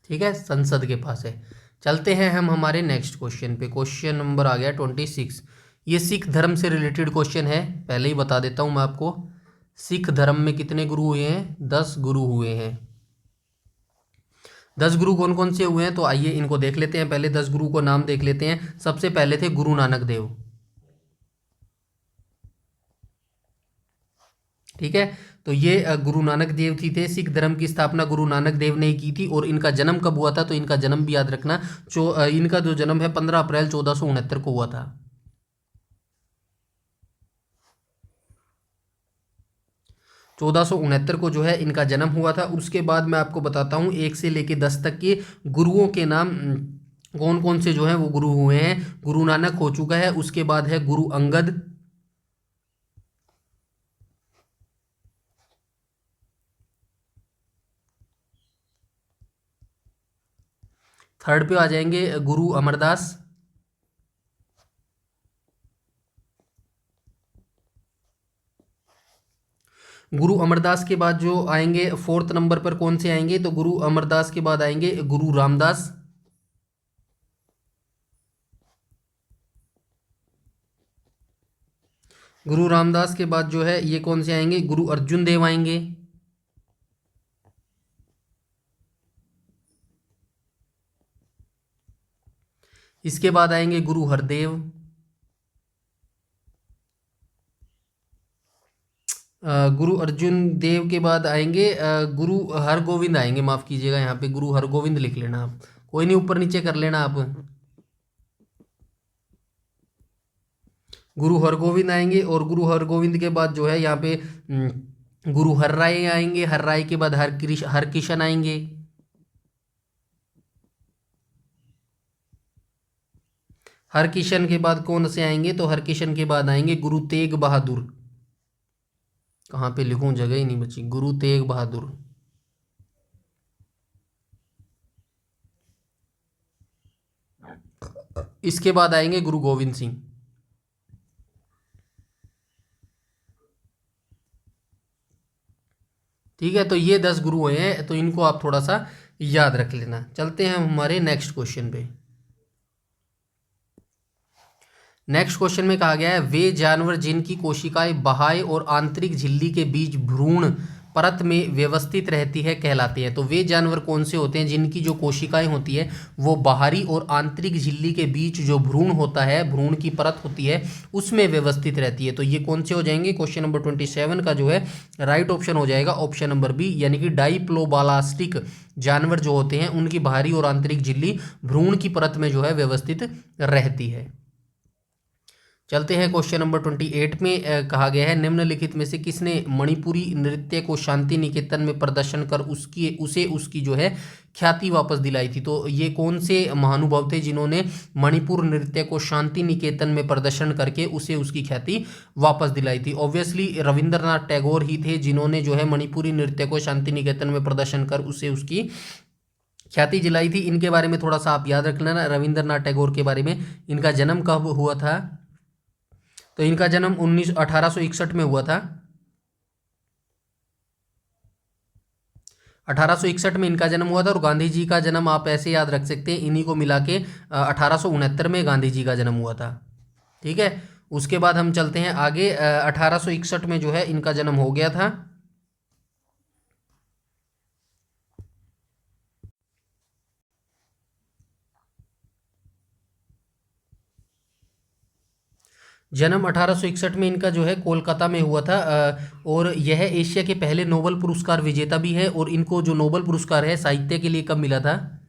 ठीक है, संसद के पास है। चलते हैं हम हमारे नेक्स्ट क्वेश्चन पे। क्वेश्चन नंबर आ गया 26। ये सिख धर्म से रिलेटेड क्वेश्चन है, पहले ही बता देता हूं मैं आपको। सिख धर्म में कितने गुरु हुए हैं, 10 गुरु हुए हैं। 10 गुरु कौन कौन से हुए हैं, तो आइए इनको देख लेते हैं। पहले 10 गुरु को नाम देख लेते हैं। सबसे पहले थे गुरु नानक देव। ठीक है, तो ये गुरु नानक देव जी थे। सिख धर्म की स्थापना गुरु नानक देव ने की थी। और इनका जन्म कब हुआ था, तो इनका जन्म भी याद रखना। इनका जो जन्म है 15 अप्रैल 1469 को हुआ था। 1469 को जो है इनका जन्म हुआ था। उसके बाद मैं आपको बताता हूँ 1 से लेके 10 तक के गुरुओं के नाम कौन कौन से जो है वो गुरु हुए हैं। गुरु नानक हो चुका है, उसके बाद है गुरु अंगद, थर्ड पे आ जाएंगे गुरु अमरदास, गुरु अमरदास के बाद जो आएंगे फोर्थ नंबर पर कौन से आएंगे, तो गुरु अमरदास के बाद आएंगे गुरु रामदास। गुरु रामदास के बाद जो है ये कौन से आएंगे, गुरु अर्जुन देव आएंगे। इसके बाद आएंगे गुरु हरदेव। गुरु अर्जुन देव के बाद आएंगे गुरु हरगोविंद आएंगे, माफ कीजिएगा यहाँ पे गुरु हरगोविंद लिख लेना आप, कोई नहीं ऊपर नीचे कर लेना आप। गुरु हरगोविंद आएंगे और गुरु हरगोविंद के बाद जो है यहाँ पे गुरु हरराय आएंगे। हरराय के बाद हरकिशन आएंगे। हरकिशन के बाद कौन से आएंगे, तो हरकिशन के बाद आएंगे गुरु तेग बहादुर। कहाँ पे लिखूं, जगह ही नहीं बची, गुरु तेग बहादुर। इसके बाद आएंगे गुरु गोविंद सिंह। ठीक है, तो ये 10 गुरु हुए हैं, तो इनको आप थोड़ा सा याद रख लेना। चलते हैं हमारे नेक्स्ट क्वेश्चन पे। नेक्स्ट क्वेश्चन में कहा गया है वे जानवर जिनकी कोशिकाएं बाह्य और आंतरिक झिल्ली के बीच भ्रूण परत में व्यवस्थित रहती है कहलाते हैं। तो वे जानवर कौन से होते हैं जिनकी जो कोशिकाएं होती है वो बाहरी और आंतरिक झिल्ली के बीच जो भ्रूण होता है, भ्रूण की परत होती है, उसमें व्यवस्थित रहती है। तो ये कौन से हो जाएंगे, क्वेश्चन नंबर 27 का जो है राइट ऑप्शन हो जाएगा ऑप्शन नंबर बी, यानी कि डाइप्लोबालास्टिक जानवर जो होते हैं उनकी बाहरी और आंतरिक झिल्ली भ्रूण की परत में जो है व्यवस्थित रहती है। चलते हैं क्वेश्चन नंबर 28 में कहा गया है निम्नलिखित में से किसने मणिपुरी नृत्य को शांति निकेतन में प्रदर्शन कर उसकी जो है ख्याति वापस दिलाई थी। तो ये कौन से महानुभाव थे जिन्होंने मणिपुर नृत्य को शांति निकेतन में प्रदर्शन करके उसे उसकी ख्याति वापस दिलाई थी। ऑब्वियसली रविंद्रनाथ टैगोर ही थे जिन्होंने जो है मणिपुरी नृत्य को शांति निकेतन में प्रदर्शन कर उसे उसकी ख्याति दिलाई थी। इनके बारे में थोड़ा सा आप याद रख लेना, रविंद्रनाथ टैगोर के बारे में। इनका जन्म कब हुआ था, तो इनका जन्म 1861 में हुआ था। 1861 में इनका जन्म हुआ था। और गांधी जी का जन्म आप ऐसे याद रख सकते हैं, इन्हीं को मिला के 1869 में गांधी जी का जन्म हुआ था। ठीक है, उसके बाद हम चलते हैं आगे। 1861 में जो है इनका जन्म हो गया था। जन्म 1861 में इनका जो है कोलकाता में हुआ था। और यह एशिया के पहले नोबेल पुरस्कार विजेता भी है। और इनको जो नोबेल पुरस्कार है साहित्य के लिए कब मिला था,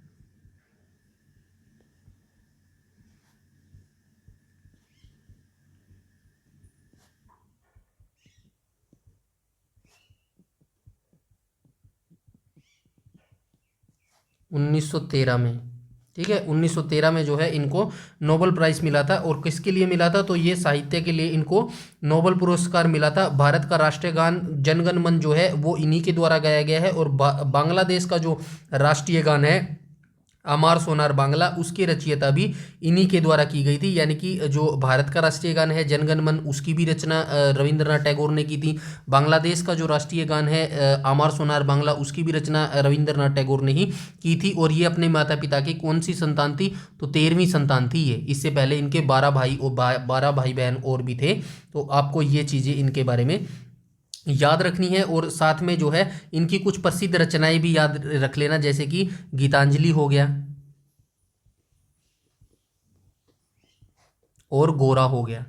उन्नीस सौ तेरह में। ठीक है, 1913 में जो है इनको नोबेल प्राइज मिला था। और किसके लिए मिला था, तो ये साहित्य के लिए इनको नोबेल पुरस्कार मिला था। भारत का राष्ट्रीय गान जनगण मन जो है वो इन्हीं के द्वारा गाया गया है। और बांग्लादेश का जो राष्ट्रीय गान है अमार सोनार बांग्ला, उसकी रचयिता भी इन्हीं के द्वारा की गई थी। यानी कि जो भारत का राष्ट्रीय गान है जनगण मन, उसकी भी रचना रविंद्रनाथ टैगोर ने की थी। बांग्लादेश का जो राष्ट्रीय गान है अमार सोनार बांग्ला, उसकी भी रचना रविंद्रनाथ टैगोर ने ही की थी। और ये अपने माता पिता की कौन सी संतान थी, तो 13वीं संतान थी ये। इससे पहले इनके 12 भाई और 12 भाई बहन और भी थे। तो आपको ये चीज़ें इनके बारे में याद रखनी है। और साथ में जो है इनकी कुछ प्रसिद्ध रचनाएं भी याद रख लेना, जैसे कि गीतांजलि हो गया और गोरा हो गया,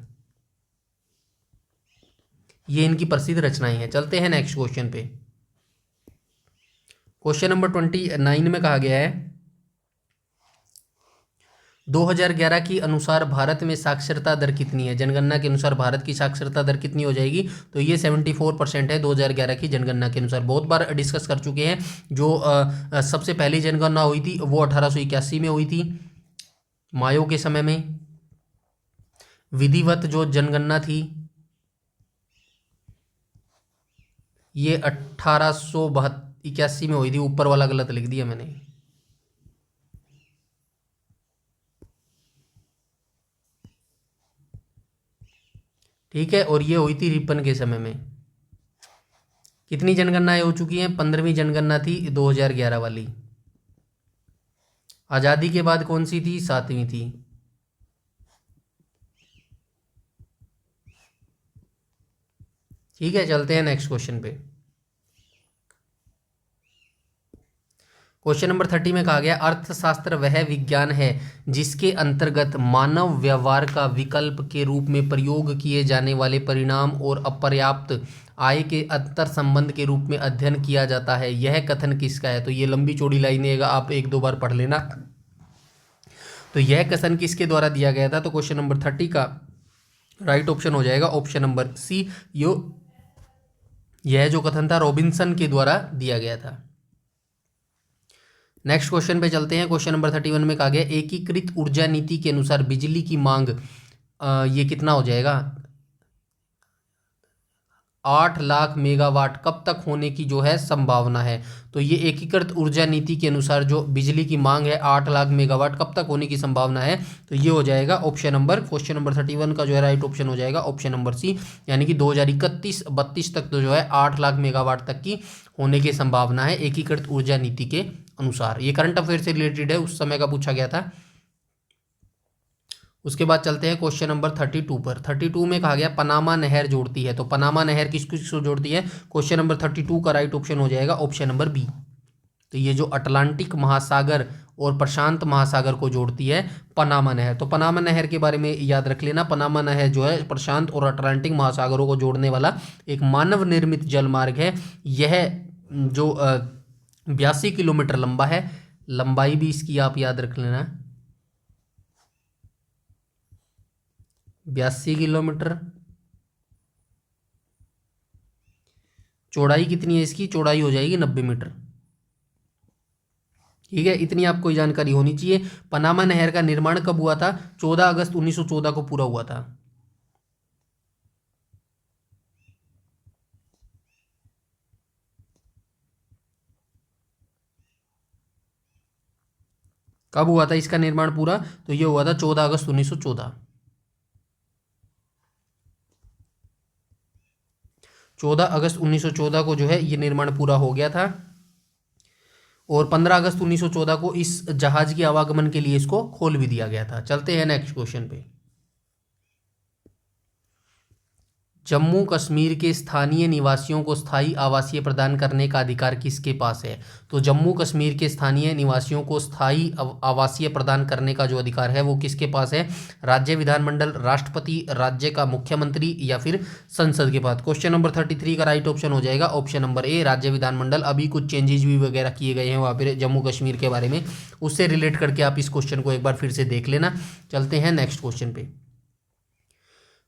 ये इनकी प्रसिद्ध रचनाएं हैं। चलते हैं नेक्स्ट क्वेश्चन पे। क्वेश्चन नंबर 29 में कहा गया है 2011 के अनुसार भारत में साक्षरता दर कितनी है। जनगणना के अनुसार भारत की साक्षरता दर कितनी हो जाएगी, तो ये 74% है 2011 की जनगणना के अनुसार। बहुत बार डिस्कस कर चुके हैं। जो सबसे पहली जनगणना हुई थी वो 1881 में हुई थी, मायो के समय में। विधिवत जो जनगणना थी ये 1881 में हुई थी, ऊपर वाला गलत लिख दिया मैंने। ठीक है, और ये हुई थी रिपन के समय में। कितनी जनगणनाएं हो चुकी हैं? 15वीं जनगणना थी 2011 वाली। आज़ादी के बाद कौन सी थी? 7वीं थी। ठीक है, चलते हैं नेक्स्ट क्वेश्चन पे। क्वेश्चन नंबर 30 में कहा गया अर्थशास्त्र वह विज्ञान है जिसके अंतर्गत मानव व्यवहार का विकल्प के रूप में प्रयोग किए जाने वाले परिणाम और अपर्याप्त आय के अंतर संबंध के रूप में अध्ययन किया जाता है। यह कथन किसका है? तो ये लंबी चौड़ी लाइनें आप एक दो बार पढ़ लेना। तो यह कथन किसके द्वारा दिया गया था? तो क्वेश्चन नंबर 30 का राइट ऑप्शन हो जाएगा ऑप्शन नंबर सी। यह जो कथन था रॉबिन्सन के द्वारा दिया गया था। नेक्स्ट क्वेश्चन पे चलते हैं। क्वेश्चन नंबर 31 में कहा गया एकीकृत ऊर्जा नीति के अनुसार बिजली की मांग ये कितना हो जाएगा? 8 लाख मेगावाट कब तक होने की जो है संभावना है? तो ये एकीकृत ऊर्जा नीति के अनुसार जो बिजली की मांग है 8 लाख मेगावाट कब तक होने की संभावना है? तो ये हो जाएगा ऑप्शन नंबर, क्वेश्चन नंबर 31 का जो है राइट ऑप्शन हो जाएगा ऑप्शन नंबर सी, यानी कि 2031-32 तक तो जो है 8 लाख मेगावाट तक की होने की संभावना है एकीकृत ऊर्जा नीति के अनुसार। ये करंट अफेयर से रिलेटेड है, उस समय का पूछा गया था। उसके बाद चलते हैं क्वेश्चन नंबर 32 पर। 32 में कहा गया पनामा नहर जोड़ती है। तो पनामा नहर किस किस को जोड़ती है? क्वेश्चन नंबर 32 का राइट ऑप्शन हो जाएगा ऑप्शन नंबर बी। तो ये जो अटलांटिक महासागर और प्रशांत महासागर को जोड़ती है पनामा नहर। तो पनामा नहर के बारे में याद रख लेना। पनामा नहर जो है प्रशांत और अटलांटिक महासागरों को जोड़ने वाला एक मानव निर्मित जल मार्ग है। यह जो 82 किलोमीटर लंबा है, लंबाई भी इसकी आप याद रख लेना, 82 किलोमीटर। चौड़ाई कितनी है इसकी? चौड़ाई हो जाएगी 90 मीटर। ठीक है, इतनी आपको जानकारी होनी चाहिए। पनामा नहर का निर्माण कब हुआ था? 14 अगस्त 1914 को पूरा हुआ था। कब हुआ था इसका निर्माण पूरा? तो ये हुआ था 14 अगस्त 1914। 14 अगस्त 1914 को जो है ये निर्माण पूरा हो गया था और 15 अगस्त 1914 को इस जहाज के आवागमन के लिए इसको खोल भी दिया गया था। चलते हैं नेक्स्ट क्वेश्चन पे। जम्मू कश्मीर के स्थानीय निवासियों को स्थायी आवासीय प्रदान करने का अधिकार किसके पास है? तो जम्मू कश्मीर के स्थानीय निवासियों को स्थायी आवासीय प्रदान करने का जो अधिकार है वो किसके पास है? राज्य विधानमंडल, राष्ट्रपति, राज्य का मुख्यमंत्री या फिर संसद के पास? क्वेश्चन नंबर 33 का राइट ऑप्शन हो जाएगा ऑप्शन नंबर ए, राज्य विधानमंडल। अभी कुछ चेंजेस भी वगैरह किए गए हैं वहाँ पर जम्मू कश्मीर के बारे में, उससे रिलेट करके आप इस क्वेश्चन को एक बार फिर से देख लेना। चलते हैं नेक्स्ट क्वेश्चन पे।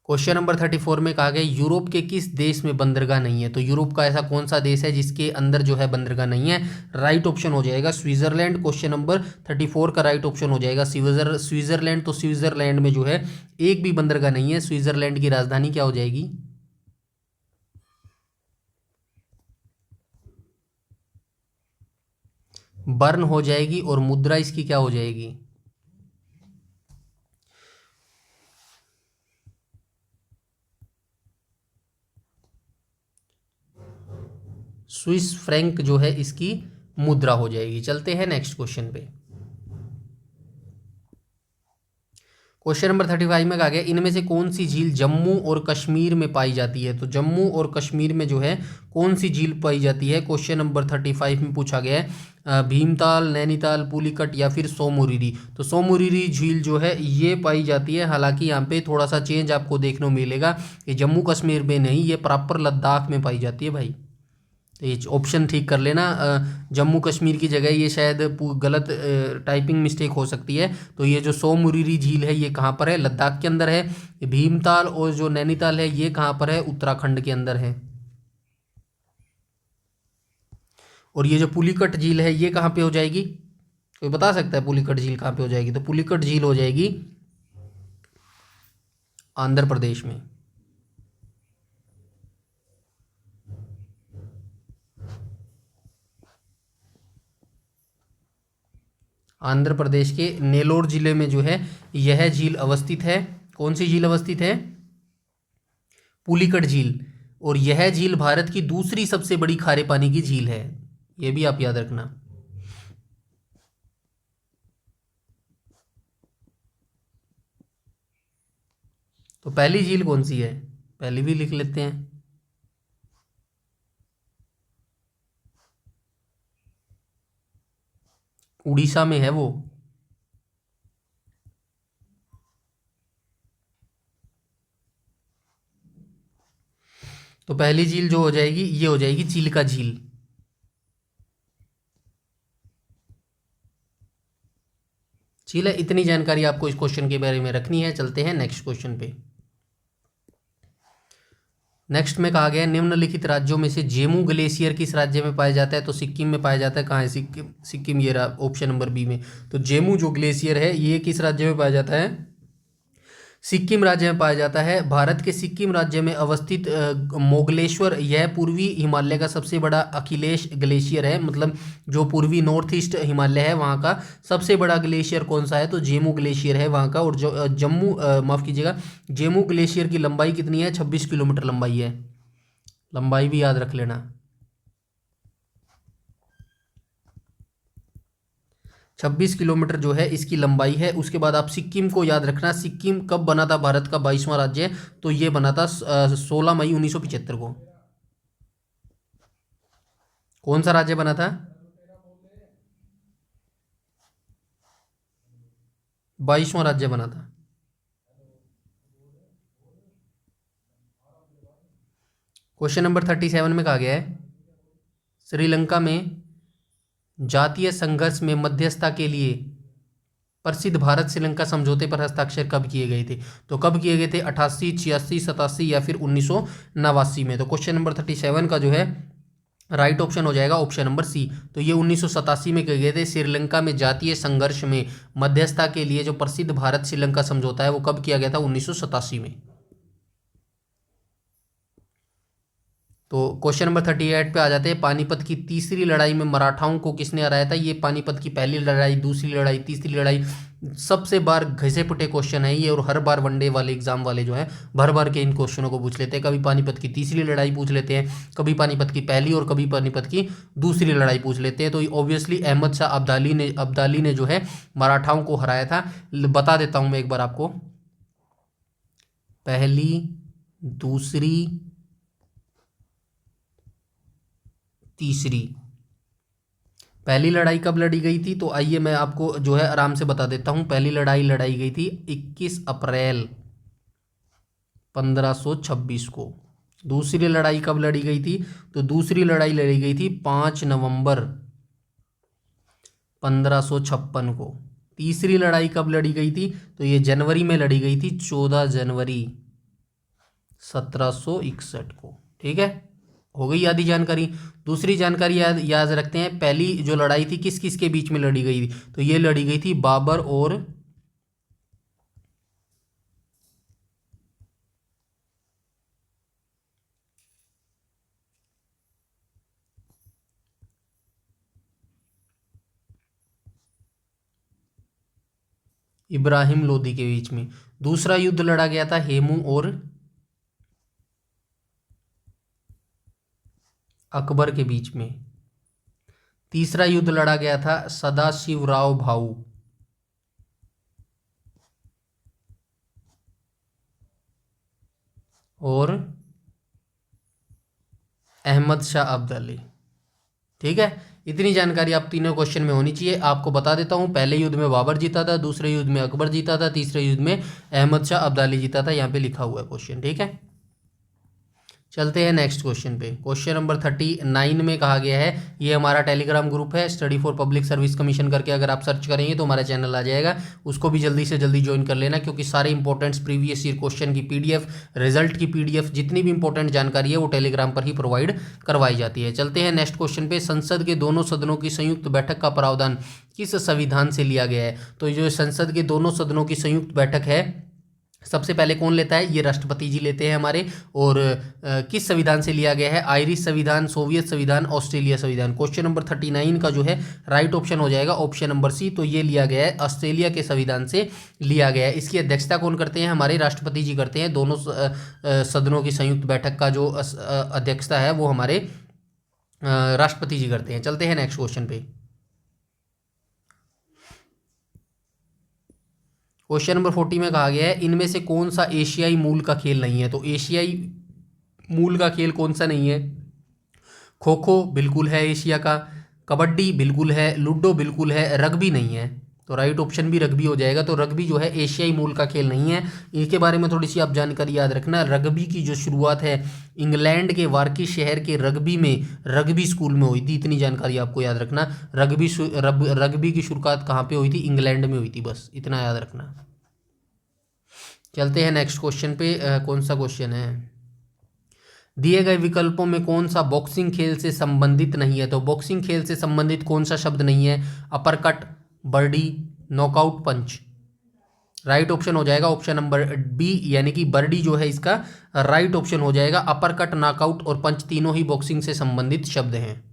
क्वेश्चन नंबर 34 में कहा गया यूरोप के किस देश में बंदरगाह नहीं है? तो यूरोप का ऐसा कौन सा देश है जिसके अंदर जो है बंदरगाह नहीं है? राइट ऑप्शन हो जाएगा स्विट्जरलैंड। क्वेश्चन नंबर 34 का राइट ऑप्शन हो जाएगा स्विट्जरलैंड। तो स्विट्जरलैंड में जो है एक भी बंदरगाह नहीं है। स्विट्जरलैंड की राजधानी क्या हो जाएगी? बर्न हो जाएगी और मुद्रा इसकी क्या हो जाएगी? स्विस फ्रैंक जो है इसकी मुद्रा हो जाएगी। चलते हैं नेक्स्ट क्वेश्चन पे। क्वेश्चन नंबर 35 में कहा गया इनमें से कौन सी झील जम्मू और कश्मीर में पाई जाती है? तो जम्मू और कश्मीर में जो है कौन सी झील पाई जाती है? क्वेश्चन नंबर 35 में पूछा गया है भीमताल, नैनीताल, पुलिकट या फिर सोमोरिरी। तो सोमोरिरी झील जो है ये पाई जाती है। हालांकि यहाँ पे थोड़ा सा चेंज आपको देखने को मिलेगा कि जम्मू कश्मीर में नहीं, ये प्रॉपर लद्दाख में पाई जाती है भाई। तो ये ऑप्शन ठीक कर लेना, जम्मू कश्मीर की जगह ये शायद गलत टाइपिंग मिस्टेक हो सकती है। तो ये जो सोमोरिरी झील है ये कहाँ पर है? लद्दाख के अंदर है। भीमताल और जो नैनीताल है ये कहाँ पर है? उत्तराखंड के अंदर है। और ये जो पुलिकट झील है ये कहाँ पे हो जाएगी? कोई बता सकता है पुलिकट झील कहाँ पे हो जाएगी? तो पुलिकट झील हो जाएगी आंध्र प्रदेश में। आंध्र प्रदेश के नेलोर जिले में जो है यह झील अवस्थित है। कौन सी झील अवस्थित है? पुलिकट झील। और यह झील भारत की दूसरी सबसे बड़ी खारे पानी की झील है, ये भी आप याद रखना। तो पहली झील कौन सी है, पहली भी लिख लेते हैं। उड़ीसा में है वो। तो पहली झील जो हो जाएगी ये हो जाएगी चिल्का झील। ठीक है, इतनी जानकारी आपको इस क्वेश्चन के बारे में रखनी है। चलते हैं नेक्स्ट क्वेश्चन पे। नेक्स्ट में कहा गया है निम्नलिखित राज्यों में से जेमू ग्लेशियर किस राज्य में पाया जाता है। तो सिक्किम में पाया जाता है। कहाँ है सिक्किम, सिक्किम ये रहा ऑप्शन नंबर बी में। तो जेमू जो ग्लेशियर है ये किस राज्य में पाया जाता है, सिक्किम राज्य में पाया जाता है। भारत के सिक्किम राज्य में अवस्थित मोगलेश्वर, यह पूर्वी हिमालय का सबसे बड़ा अखिलेश ग्लेशियर है। मतलब जो पूर्वी नॉर्थ ईस्ट हिमालय है वहाँ का सबसे बड़ा ग्लेशियर कौन सा है, तो जेमू ग्लेशियर है वहाँ का। और जो जम्मू माफ़ कीजिएगा, जेमू ग्लेशियर की लंबाई कितनी है, 26 किलोमीटर लंबाई है। लंबाई भी याद रख लेना, 26 किलोमीटर जो है इसकी लंबाई है। उसके बाद आप सिक्किम को याद रखना। सिक्किम कब बना था भारत का 22वां राज्य, तो ये बना था 16 मई 1975 को। कौन सा राज्य बना था, 22वां राज्य बना था। क्वेश्चन नंबर 37 में कहा गया है श्रीलंका में जातीय संघर्ष में मध्यस्थता के लिए प्रसिद्ध भारत श्रीलंका समझौते पर हस्ताक्षर कब किए गए थे। तो कब किए गए थे, 88, 86, 87 या फिर 1989 में। तो क्वेश्चन नंबर 37 का जो है राइट ऑप्शन हो जाएगा ऑप्शन नंबर सी। तो ये 1987 में किए गए थे। श्रीलंका में जातीय संघर्ष में मध्यस्थता के लिए जो प्रसिद्ध भारत श्रीलंका समझौता है वो कब किया गया था, 1987 में। तो क्वेश्चन नंबर 38 पे आ जाते हैं। पानीपत की तीसरी लड़ाई में मराठाओं को किसने हराया था। ये पानीपत की पहली लड़ाई, दूसरी लड़ाई, तीसरी लड़ाई, सबसे बार घिसे पिटे क्वेश्चन है ये। और हर बार वनडे वाले एग्जाम वाले जो है भर भर के इन क्वेश्चनों को पूछ लेते हैं। कभी पानीपत की तीसरी लड़ाई पूछ लेते हैं, कभी पानीपत की पहली और कभी पानीपत की दूसरी लड़ाई पूछ लेते हैं। तो ऑब्वियसली अहमद शाह अब्दाली ने जो है मराठाओं को हराया था। बता देता हूँ मैं एक बार आपको, पहली, दूसरी, तीसरी। पहली लड़ाई कब लड़ी गई थी, तो आइए मैं आपको जो है आराम से बता देता हूं। पहली लड़ाई लड़ाई गई थी 21 अप्रैल 1526 को। दूसरी लड़ाई कब लड़ी गई थी, तो दूसरी लड़ाई लड़ी गई थी 5 नवंबर 1556 को। तीसरी लड़ाई कब लड़ी गई थी, तो ये जनवरी में लड़ी गई थी, 14 जनवरी 1761 को। ठीक है, हो गई आधी जानकारी। दूसरी जानकारी याद रखते हैं, पहली जो लड़ाई थी किस किस के बीच में लड़ी गई थी, तो ये लड़ी गई थी बाबर और इब्राहिम लोदी के बीच में। दूसरा युद्ध लड़ा गया था हेमू और अकबर के बीच में। तीसरा युद्ध लड़ा गया था सदाशिवराव भाऊ और अहमद शाह अब्दाली। ठीक है, इतनी जानकारी आप तीनों क्वेश्चन में होनी चाहिए। आपको बता देता हूं, पहले युद्ध में बाबर जीता था, दूसरे युद्ध में अकबर जीता था, तीसरे युद्ध में अहमद शाह अब्दाली जीता था। यहाँ पे लिखा हुआ है क्वेश्चन। ठीक है, चलते हैं नेक्स्ट क्वेश्चन पे। क्वेश्चन नंबर 39 में कहा गया है, ये हमारा टेलीग्राम ग्रुप है study for public service commission करके अगर आप सर्च करेंगे तो हमारा चैनल आ जाएगा। उसको भी जल्दी से जल्दी ज्वाइन कर लेना, क्योंकि सारे इंपॉर्टेंट्स प्रीवियस ईयर क्वेश्चन की पीडीएफ, रिजल्ट की पीडीएफ, जितनी भी इंपॉर्टेंट जानकारी है वो टेलीग्राम पर ही प्रोवाइड करवाई जाती है। चलते हैं नेक्स्ट क्वेश्चन पे। संसद के दोनों सदनों की संयुक्त बैठक का प्रावधान किस संविधान से लिया गया है। तो जो संसद के दोनों सदनों की संयुक्त बैठक है सबसे पहले कौन लेता है? ये राष्ट्रपति जी लेते हैं हमारे। और किस संविधान से लिया गया है? आयरिश संविधान, सोवियत संविधान, ऑस्ट्रेलिया संविधान। क्वेश्चन नंबर 39 का जो है राइट ऑप्शन हो जाएगा ऑप्शन नंबर सी। तो ये लिया गया है ऑस्ट्रेलिया के संविधान से लिया गया है। इसकी अध्यक्षता कौन करते हैं? हमारे राष्ट्रपति जी करते हैं। दोनों सदनों की संयुक्त बैठक का जो अध्यक्षता है वो हमारे राष्ट्रपति जी करते हैं। चलते हैं नेक्स्ट क्वेश्चन पे। क्वेश्चन नंबर 40 में कहा गया है इनमें से कौन सा एशियाई मूल का खेल नहीं है? तो एशियाई मूल का खेल कौन सा नहीं है? खो खो बिल्कुल है एशिया का, कबड्डी बिल्कुल है, लूडो बिल्कुल है, रग्बी नहीं है। तो राइट ऑप्शन भी रग्बी हो जाएगा। तो रग्बी जो है एशियाई मूल का खेल नहीं है। इनके बारे में थोड़ी सी आप जानकारी याद रखना। रग्बी की जो शुरुआत है इंग्लैंड के वार्की शहर के रग्बी स्कूल में हुई थी। इतनी जानकारी आपको याद रखना। रग्बी की शुरुआत कहाँ पे हुई थी? इंग्लैंड में हुई थी। बस इतना याद रखना। चलते हैं नेक्स्ट क्वेश्चन पे। कौन सा क्वेश्चन है? दिए गए विकल्पों में कौन सा बॉक्सिंग खेल से संबंधित नहीं है? तो बॉक्सिंग खेल से संबंधित कौन सा शब्द नहीं है? अपरकट, बर्डी, नॉकआउट, पंच। राइट ऑप्शन हो जाएगा ऑप्शन नंबर बी, यानी कि बर्डी जो है इसका राइट ऑप्शन हो जाएगा। अपरकट, नॉकआउट और पंच तीनों ही बॉक्सिंग से संबंधित शब्द हैं।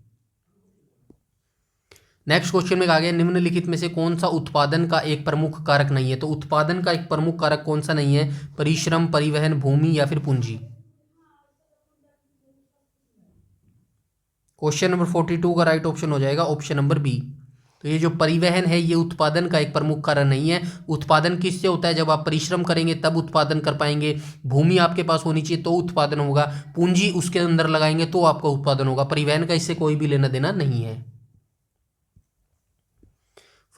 नेक्स्ट क्वेश्चन में कहा गया निम्नलिखित में से कौन सा उत्पादन का एक प्रमुख कारक नहीं है? तो उत्पादन का एक प्रमुख कारक कौन सा नहीं है? परिश्रम, परिवहन, भूमि या फिर पूंजी। क्वेश्चन नंबर 42 का राइट ऑप्शन हो जाएगा ऑप्शन नंबर बी। तो ये जो परिवहन है ये उत्पादन का एक प्रमुख कारण नहीं है। उत्पादन किससे होता है? जब आप परिश्रम करेंगे तब उत्पादन कर पाएंगे। भूमि आपके पास होनी चाहिए तो उत्पादन होगा। पूंजी उसके अंदर लगाएंगे तो आपका उत्पादन होगा। परिवहन का इससे कोई भी लेना देना नहीं है।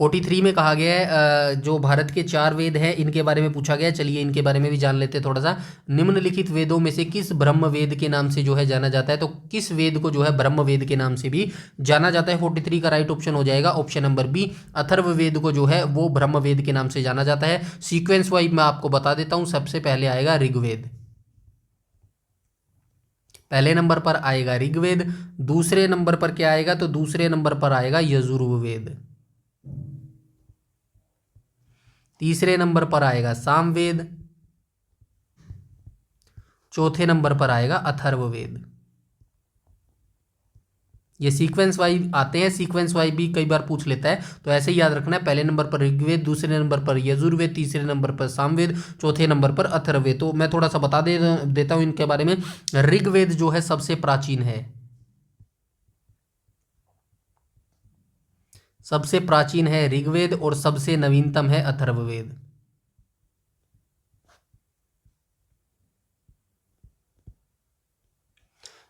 43 में कहा गया है जो भारत के 4 वेद हैं इनके बारे में पूछा गया है। चलिए इनके बारे में भी जान लेते हैं थोड़ा सा। निम्नलिखित वेदों में से किस ब्रह्म वेद के नाम से जो है जाना जाता है? तो किस वेद को जो है ब्रह्म वेद के नाम से भी जाना जाता है? 43 का राइट ऑप्शन हो जाएगा option number B. Atharva Veda को जो है वो ब्रह्म वेद के नाम से जाना जाता है। सीक्वेंस वाइज मैं आपको बता देता हूँ। सबसे पहले आएगा ऋग्वेद, पहले नंबर पर आएगा ऋग्वेद। दूसरे नंबर पर क्या आएगा? तो दूसरे नंबर पर आएगा यजुर्वेद। तीसरे नंबर पर आएगा सामवेद। चौथे नंबर पर आएगा अथर्ववेद। ये सीक्वेंस वाइज आते हैं। सीक्वेंस वाइज भी कई बार पूछ लेता है तो ऐसे ही याद रखना है। पहले नंबर पर ऋग्वेद, दूसरे नंबर पर यजुर्वेद, तीसरे नंबर पर सामवेद, चौथे नंबर पर अथर्ववेद। तो मैं थोड़ा सा बता देता हूं इनके बारे में। ऋग्वेद जो है सबसे प्राचीन है, सबसे प्राचीन है ऋग्वेद और सबसे नवीनतम है अथर्ववेद।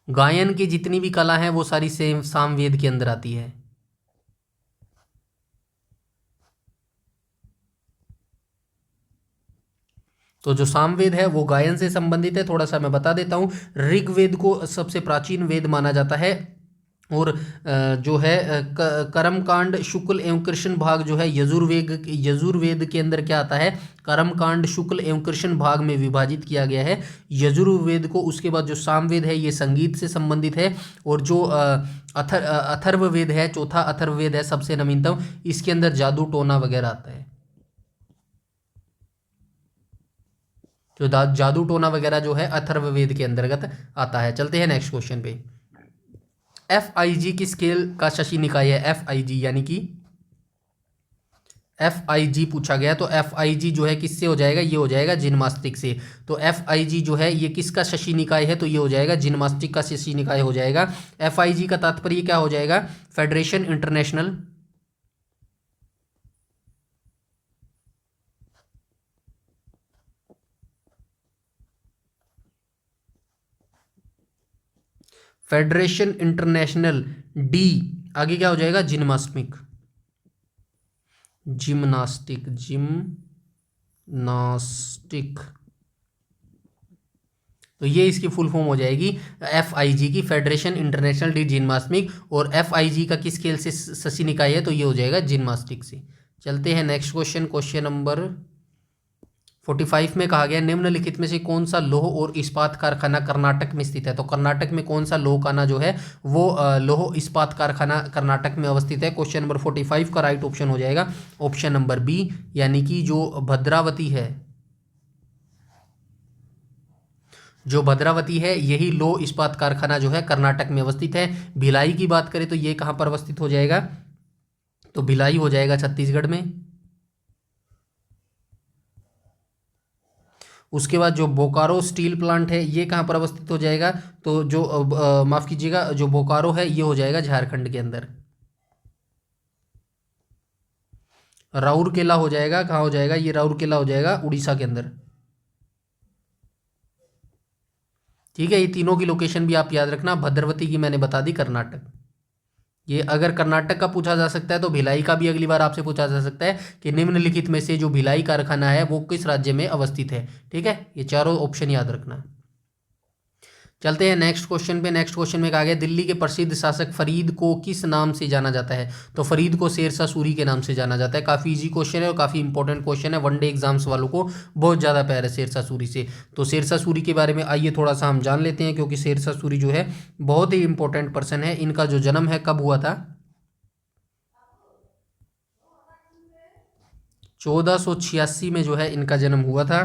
गायन की जितनी भी कला है वो सारी सेम सामवेद के अंदर आती है। तो जो सामवेद है वो गायन से संबंधित है। थोड़ा सा मैं बता देता हूं। ऋग्वेद को सबसे प्राचीन वेद माना जाता है और जो है कर्मकांड शुक्ल एवं कृष्ण भाग जो है यजुर्वेद के अंदर क्या आता है? कर्मकांड शुक्ल एवं कृष्ण भाग में विभाजित किया गया है यजुर्वेद को। उसके बाद जो सामवेद है ये संगीत से संबंधित है। और जो अथर्ववेद है, चौथा अथर्ववेद है सबसे नवीनतम, इसके अंदर जादू टोना वगैरह आता है। जो जादू टोना वगैरह जो है अथर्ववेद के अंतर्गत आता है। चलते हैं नेक्स्ट क्वेश्चन पे। FIG किस स्केल का शशि निकाय है? FIG यानी कि FIG पूछा गया। तो FIG जो है किससे हो जाएगा? ये हो जाएगा जिम्नास्टिक से। तो FIG जो है ये किसका शशि निकाय है? तो ये हो जाएगा जिम्नास्टिक का शशि निकाय हो जाएगा। FIG का तात्पर्य क्या हो जाएगा? Federation international federation international D, आगे क्या हो जाएगा? जिम्नास्टिक। तो ये इसकी फुल फॉर्म हो जाएगी FIG की, फेडरेशन इंटरनेशनल डी जिम्नास्टिक। और FIG का किस स्केल से शशि निकाय है? तो ये हो जाएगा जिम्नास्टिक से। चलते हैं नेक्स्ट क्वेश्चन। क्वेश्चन नंबर 45 में कहा गया निम्नलिखित में से कौन सा लौह और इस्पात कारखाना कर्नाटक में स्थित है? तो कर्नाटक में कौन सा लौह खाना जो है वो लौह इस्पात कारखाना कर्नाटक में अवस्थित है? क्वेश्चन नंबर 45 का राइट ऑप्शन हो जाएगा ऑप्शन नंबर बी, यानी कि जो भद्रावती है जो भद्रावती है यही लो इस्पात कारखाना जो है कर्नाटक में अवस्थित है। भिलाई की बात करें तो ये कहाँ पर अवस्थित हो जाएगा, तो भिलाई हो जाएगा छत्तीसगढ़ में। उसके बाद जो बोकारो स्टील प्लांट है ये कहाँ पर अवस्थित हो जाएगा, तो जो माफ़ कीजिएगा, जो बोकारो है ये हो जाएगा झारखंड के अंदर। राउरकेला हो जाएगा, कहाँ हो जाएगा, ये राउरकेला हो जाएगा उड़ीसा के अंदर। ठीक है, ये तीनों की लोकेशन भी आप याद रखना। भद्रवती की मैंने बता दी कर्नाटक। ये अगर कर्नाटक का पूछा जा सकता है तो भिलाई का भी अगली बार आपसे पूछा जा सकता है कि निम्नलिखित में से जो भिलाई कारखाना है वो किस राज्य में अवस्थित है। ठीक है, ये चारों ऑप्शन याद रखना। चलते हैं नेक्स्ट क्वेश्चन पे। नेक्स्ट क्वेश्चन में कहा गया दिल्ली के प्रसिद्ध शासक फरीद को किस नाम से जाना जाता है, तो फरीद को शेरशाह सूरी के नाम से जाना जाता है। काफ़ी इजी क्वेश्चन है और काफ़ी इंपॉर्टेंट क्वेश्चन है, वनडे एग्जाम्स वालों को बहुत ज़्यादा प्यार है शेरशाह सूरी से। तो शेरशाह सूरी के बारे में आइए थोड़ा सा हम जान लेते हैं, क्योंकि शेरशाह सूरी जो है बहुत ही इंपॉर्टेंट पर्सन है। इनका जो जन्म है कब हुआ था, 1486 में जो है इनका जन्म हुआ था।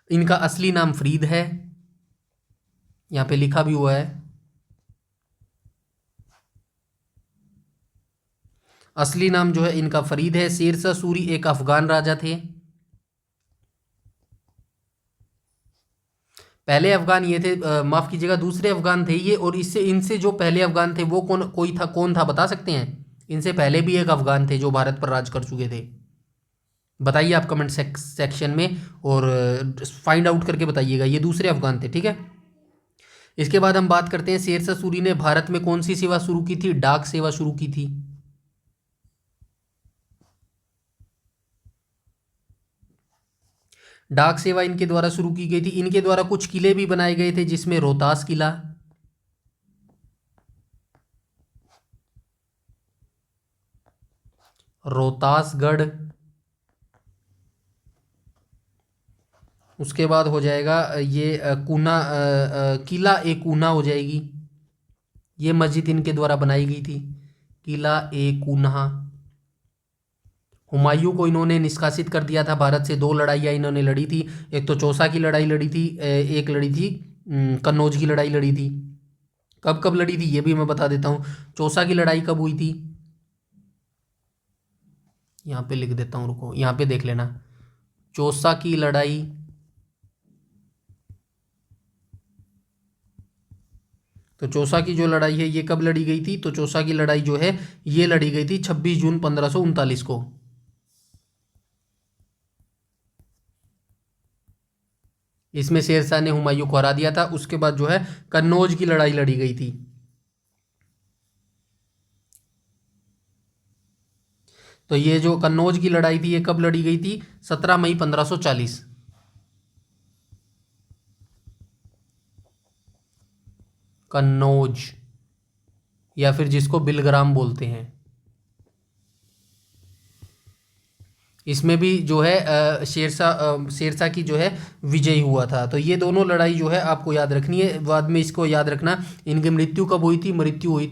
इनका असली नाम फरीद है, यहाँ पे लिखा भी हुआ है। असली नाम जो है इनका फरीद है। शेरशाह सूरी एक अफगान राजा थे। पहले अफगान ये थे, माफ कीजिएगा दूसरे अफगान थे ये, और इससे इनसे जो पहले अफगान थे वो कौन था बता सकते हैं। इनसे पहले भी एक अफगान थे जो भारत पर राज कर चुके थे। बताइए आप कमेंट सेक्शन में, और फाइंड आउट करके बताइएगा, ये दूसरे अफगान थे। ठीक है, इसके बाद हम बात करते हैं शेरशाह सूरी ने भारत में कौन सी सेवा शुरू की थी, डाक सेवा शुरू की थी। डाक सेवा इनके द्वारा शुरू की गई थी। इनके द्वारा कुछ किले भी बनाए गए थे, जिसमें रोहतास किला, रोहतासगढ़, उसके बाद हो जाएगा ये कूना, किला ए कूना हो जाएगी। ये मस्जिद इनके द्वारा बनाई गई थी, किला ए कूना। हुमायूं को इन्होंने निष्कासित कर दिया था भारत से। दो लड़ाइयाँ इन्होंने लड़ी थी, एक तो चौसा की लड़ाई लड़ी थी, एक लड़ी थी कन्नौज की लड़ाई लड़ी थी। कब कब लड़ी थी ये भी मैं बता देता हूँ। चौसा की लड़ाई कब हुई थी, यहाँ पे लिख देता हूँ, रुको यहाँ पे देख लेना। चौसा की लड़ाई तो चौसा की जो लड़ाई है ये कब लड़ी गई थी, तो चौसा की लड़ाई जो है ये लड़ी गई थी 26 जून 1539 को। इसमें शेरशाह ने हुमायूं को हरा दिया था। उसके बाद जो है कन्नौज की लड़ाई लड़ी गई थी। तो ये जो कन्नौज की लड़ाई थी ये कब लड़ी गई थी, 17 मई 1540। कन्नौज, या फिर जिसको बिलग्राम बोलते हैं, इसमें भी जो है शेरशाह की जो है विजय हुआ था। तो ये दोनों लड़ाई जो है आपको याद रखनी है। बाद में इसको याद रखना, इनकी मृत्यु कब हुई थी, मृत्यु हुई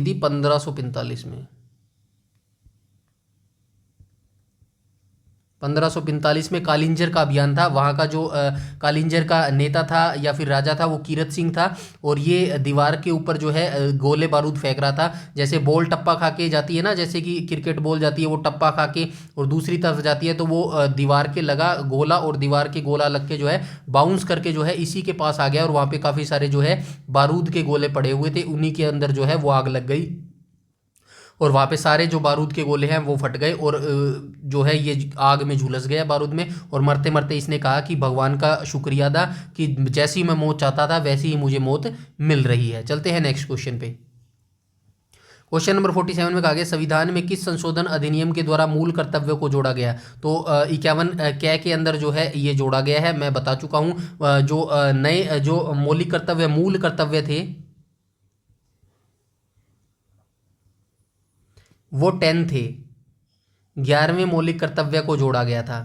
थी 1545 में। 1545 में कालिंजर का अभियान था। वहाँ का जो कालिंजर का नेता था या फिर राजा था वो कीरत सिंह था, और ये दीवार के ऊपर जो है गोले बारूद फेंक रहा था। जैसे बॉल टप्पा खा के जाती है ना, जैसे कि क्रिकेट बॉल जाती है वो टप्पा खा के और दूसरी तरफ जाती है, तो वो दीवार के लगा गोला, और दीवार के गोला लग के जो है बाउंस करके जो है इसी के पास आ गया, और वहाँ पे काफ़ी सारे जो है बारूद के गोले पड़े हुए थे, उन्हीं के अंदर जो है वो आग लग गई, और वहाँ पे सारे जो बारूद के गोले हैं वो फट गए, और जो है ये आग में झुलस गया बारूद में। और मरते मरते इसने कहा कि भगवान का शुक्रिया अदा कि जैसी मैं मौत चाहता था वैसी ही मुझे मौत मिल रही है। चलते हैं नेक्स्ट क्वेश्चन पे। क्वेश्चन नंबर 47 में कहा गया संविधान में किस संशोधन अधिनियम के द्वारा मूल कर्तव्यों को जोड़ा गया। तो 51 कै के अंदर जो है ये जोड़ा गया है, मैं बता चुका हूँ। जो नए जो मौलिक कर्तव्य मूल कर्तव्य थे वो 10 थे, 11वें मौलिक कर्तव्य को जोड़ा गया था।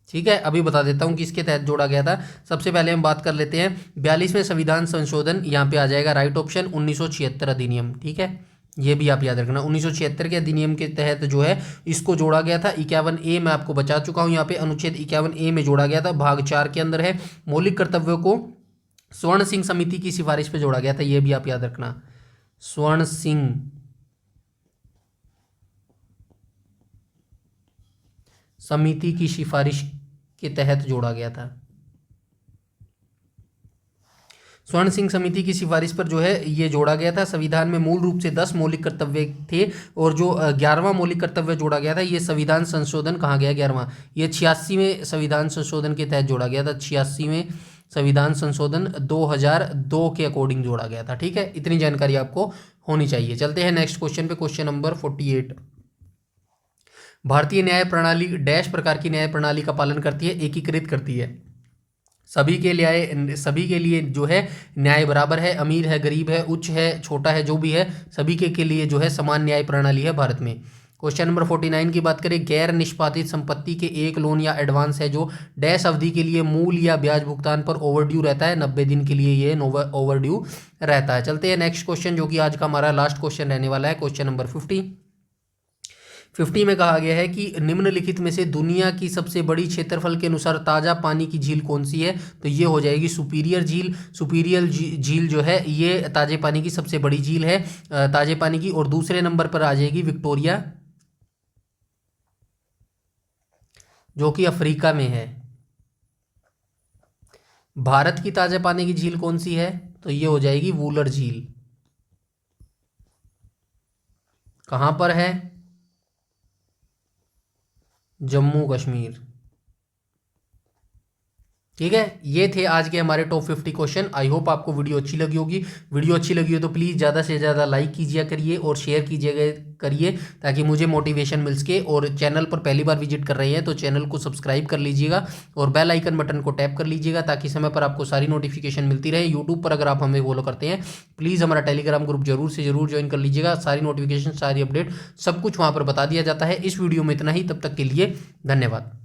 ठीक है, अभी बता देता हूँ किसके तहत जोड़ा गया था। सबसे पहले हम बात कर लेते हैं 42वें संविधान संशोधन, यहाँ पे आ जाएगा राइट ऑप्शन 1976 अधिनियम। ठीक है, ये भी आप याद रखना, 1976 के अधिनियम के तहत जो है इसको जोड़ा गया था। 51A मैं आपको बता चुका हूँ, यहाँ पे अनुच्छेद 51A में जोड़ा गया था, भाग 4 के अंदर है। मौलिक कर्तव्यों को स्वर्ण सिंह समिति की सिफारिश पे जोड़ा गया था, ये भी आप याद रखना, स्वर्ण सिंह समिति की सिफारिश के तहत जोड़ा गया था। स्वर्ण सिंह समिति की सिफारिश पर जो है ये जोड़ा गया था। संविधान में मूल रूप से 10 मौलिक कर्तव्य थे और जो 11वां मौलिक कर्तव्य जोड़ा गया था, ये संविधान संशोधन कहा गया 11वां, ये 86वें संविधान संशोधन के तहत जोड़ा गया था। 86वें संविधान संशोधन 2002 के अकॉर्डिंग जोड़ा गया था। ठीक है, इतनी जानकारी आपको होनी चाहिए। चलते हैं नेक्स्ट क्वेश्चन पे, क्वेश्चन नंबर 48। भारतीय न्याय प्रणाली डैश प्रकार की न्याय प्रणाली का पालन करती है, एकीकृत करती है। सभी के लिए जो है न्याय बराबर है, अमीर है, गरीब है, उच्च है, छोटा है, जो भी है, सभी के लिए जो है समान न्याय प्रणाली है भारत में। क्वेश्चन नंबर 49 की बात करें, गैर निष्पादित संपत्ति के एक लोन या एडवांस है जो डैश अवधि के लिए मूल या ब्याज भुगतान पर ओवरड्यू रहता है, 90 दिन के लिए ये ओवरड्यू रहता है। चलते हैं नेक्स्ट क्वेश्चन, जो कि आज का हमारा लास्ट क्वेश्चन रहने वाला है, क्वेश्चन नंबर 50 में कहा गया है कि निम्नलिखित में से दुनिया की सबसे बड़ी क्षेत्रफल के अनुसार ताज़ा पानी की झील कौन सी है, तो ये हो जाएगी सुपीरियर झील। सुपीरियर झील जो है ये ताज़े पानी की सबसे बड़ी झील है ताज़े पानी की। और दूसरे नंबर पर आ जाएगी विक्टोरिया, जो कि अफ्रीका में है। भारत की ताज़ा पानी की झील कौन सी है, तो ये हो जाएगी वूलर झील। कहाँ पर है, जम्मू कश्मीर। ठीक है, ये थे आज के हमारे टॉप 50 क्वेश्चन। आई होप आपको वीडियो अच्छी लगी होगी। वीडियो अच्छी लगी हो तो प्लीज़ ज़्यादा से ज़्यादा लाइक कीजिए करिए और शेयर करिए ताकि मुझे मोटिवेशन मिल सके। और चैनल पर पहली बार विजिट कर रहे हैं तो चैनल को सब्सक्राइब कर लीजिएगा और बेल आइकन बटन को टैप कर लीजिएगा ताकि समय पर आपको सारी नोटिफिकेशन मिलती रहे। यूट्यूब पर अगर आप हमें फॉलो करते हैं प्लीज़ हमारा टेलीग्राम ग्रुप जरूर से जरूर ज्वाइन कर लीजिएगा। सारी नोटिफिकेशन, सारी अपडेट सब कुछ वहाँ पर बता दिया जाता है। इस वीडियो में इतना ही, तब तक के लिए धन्यवाद।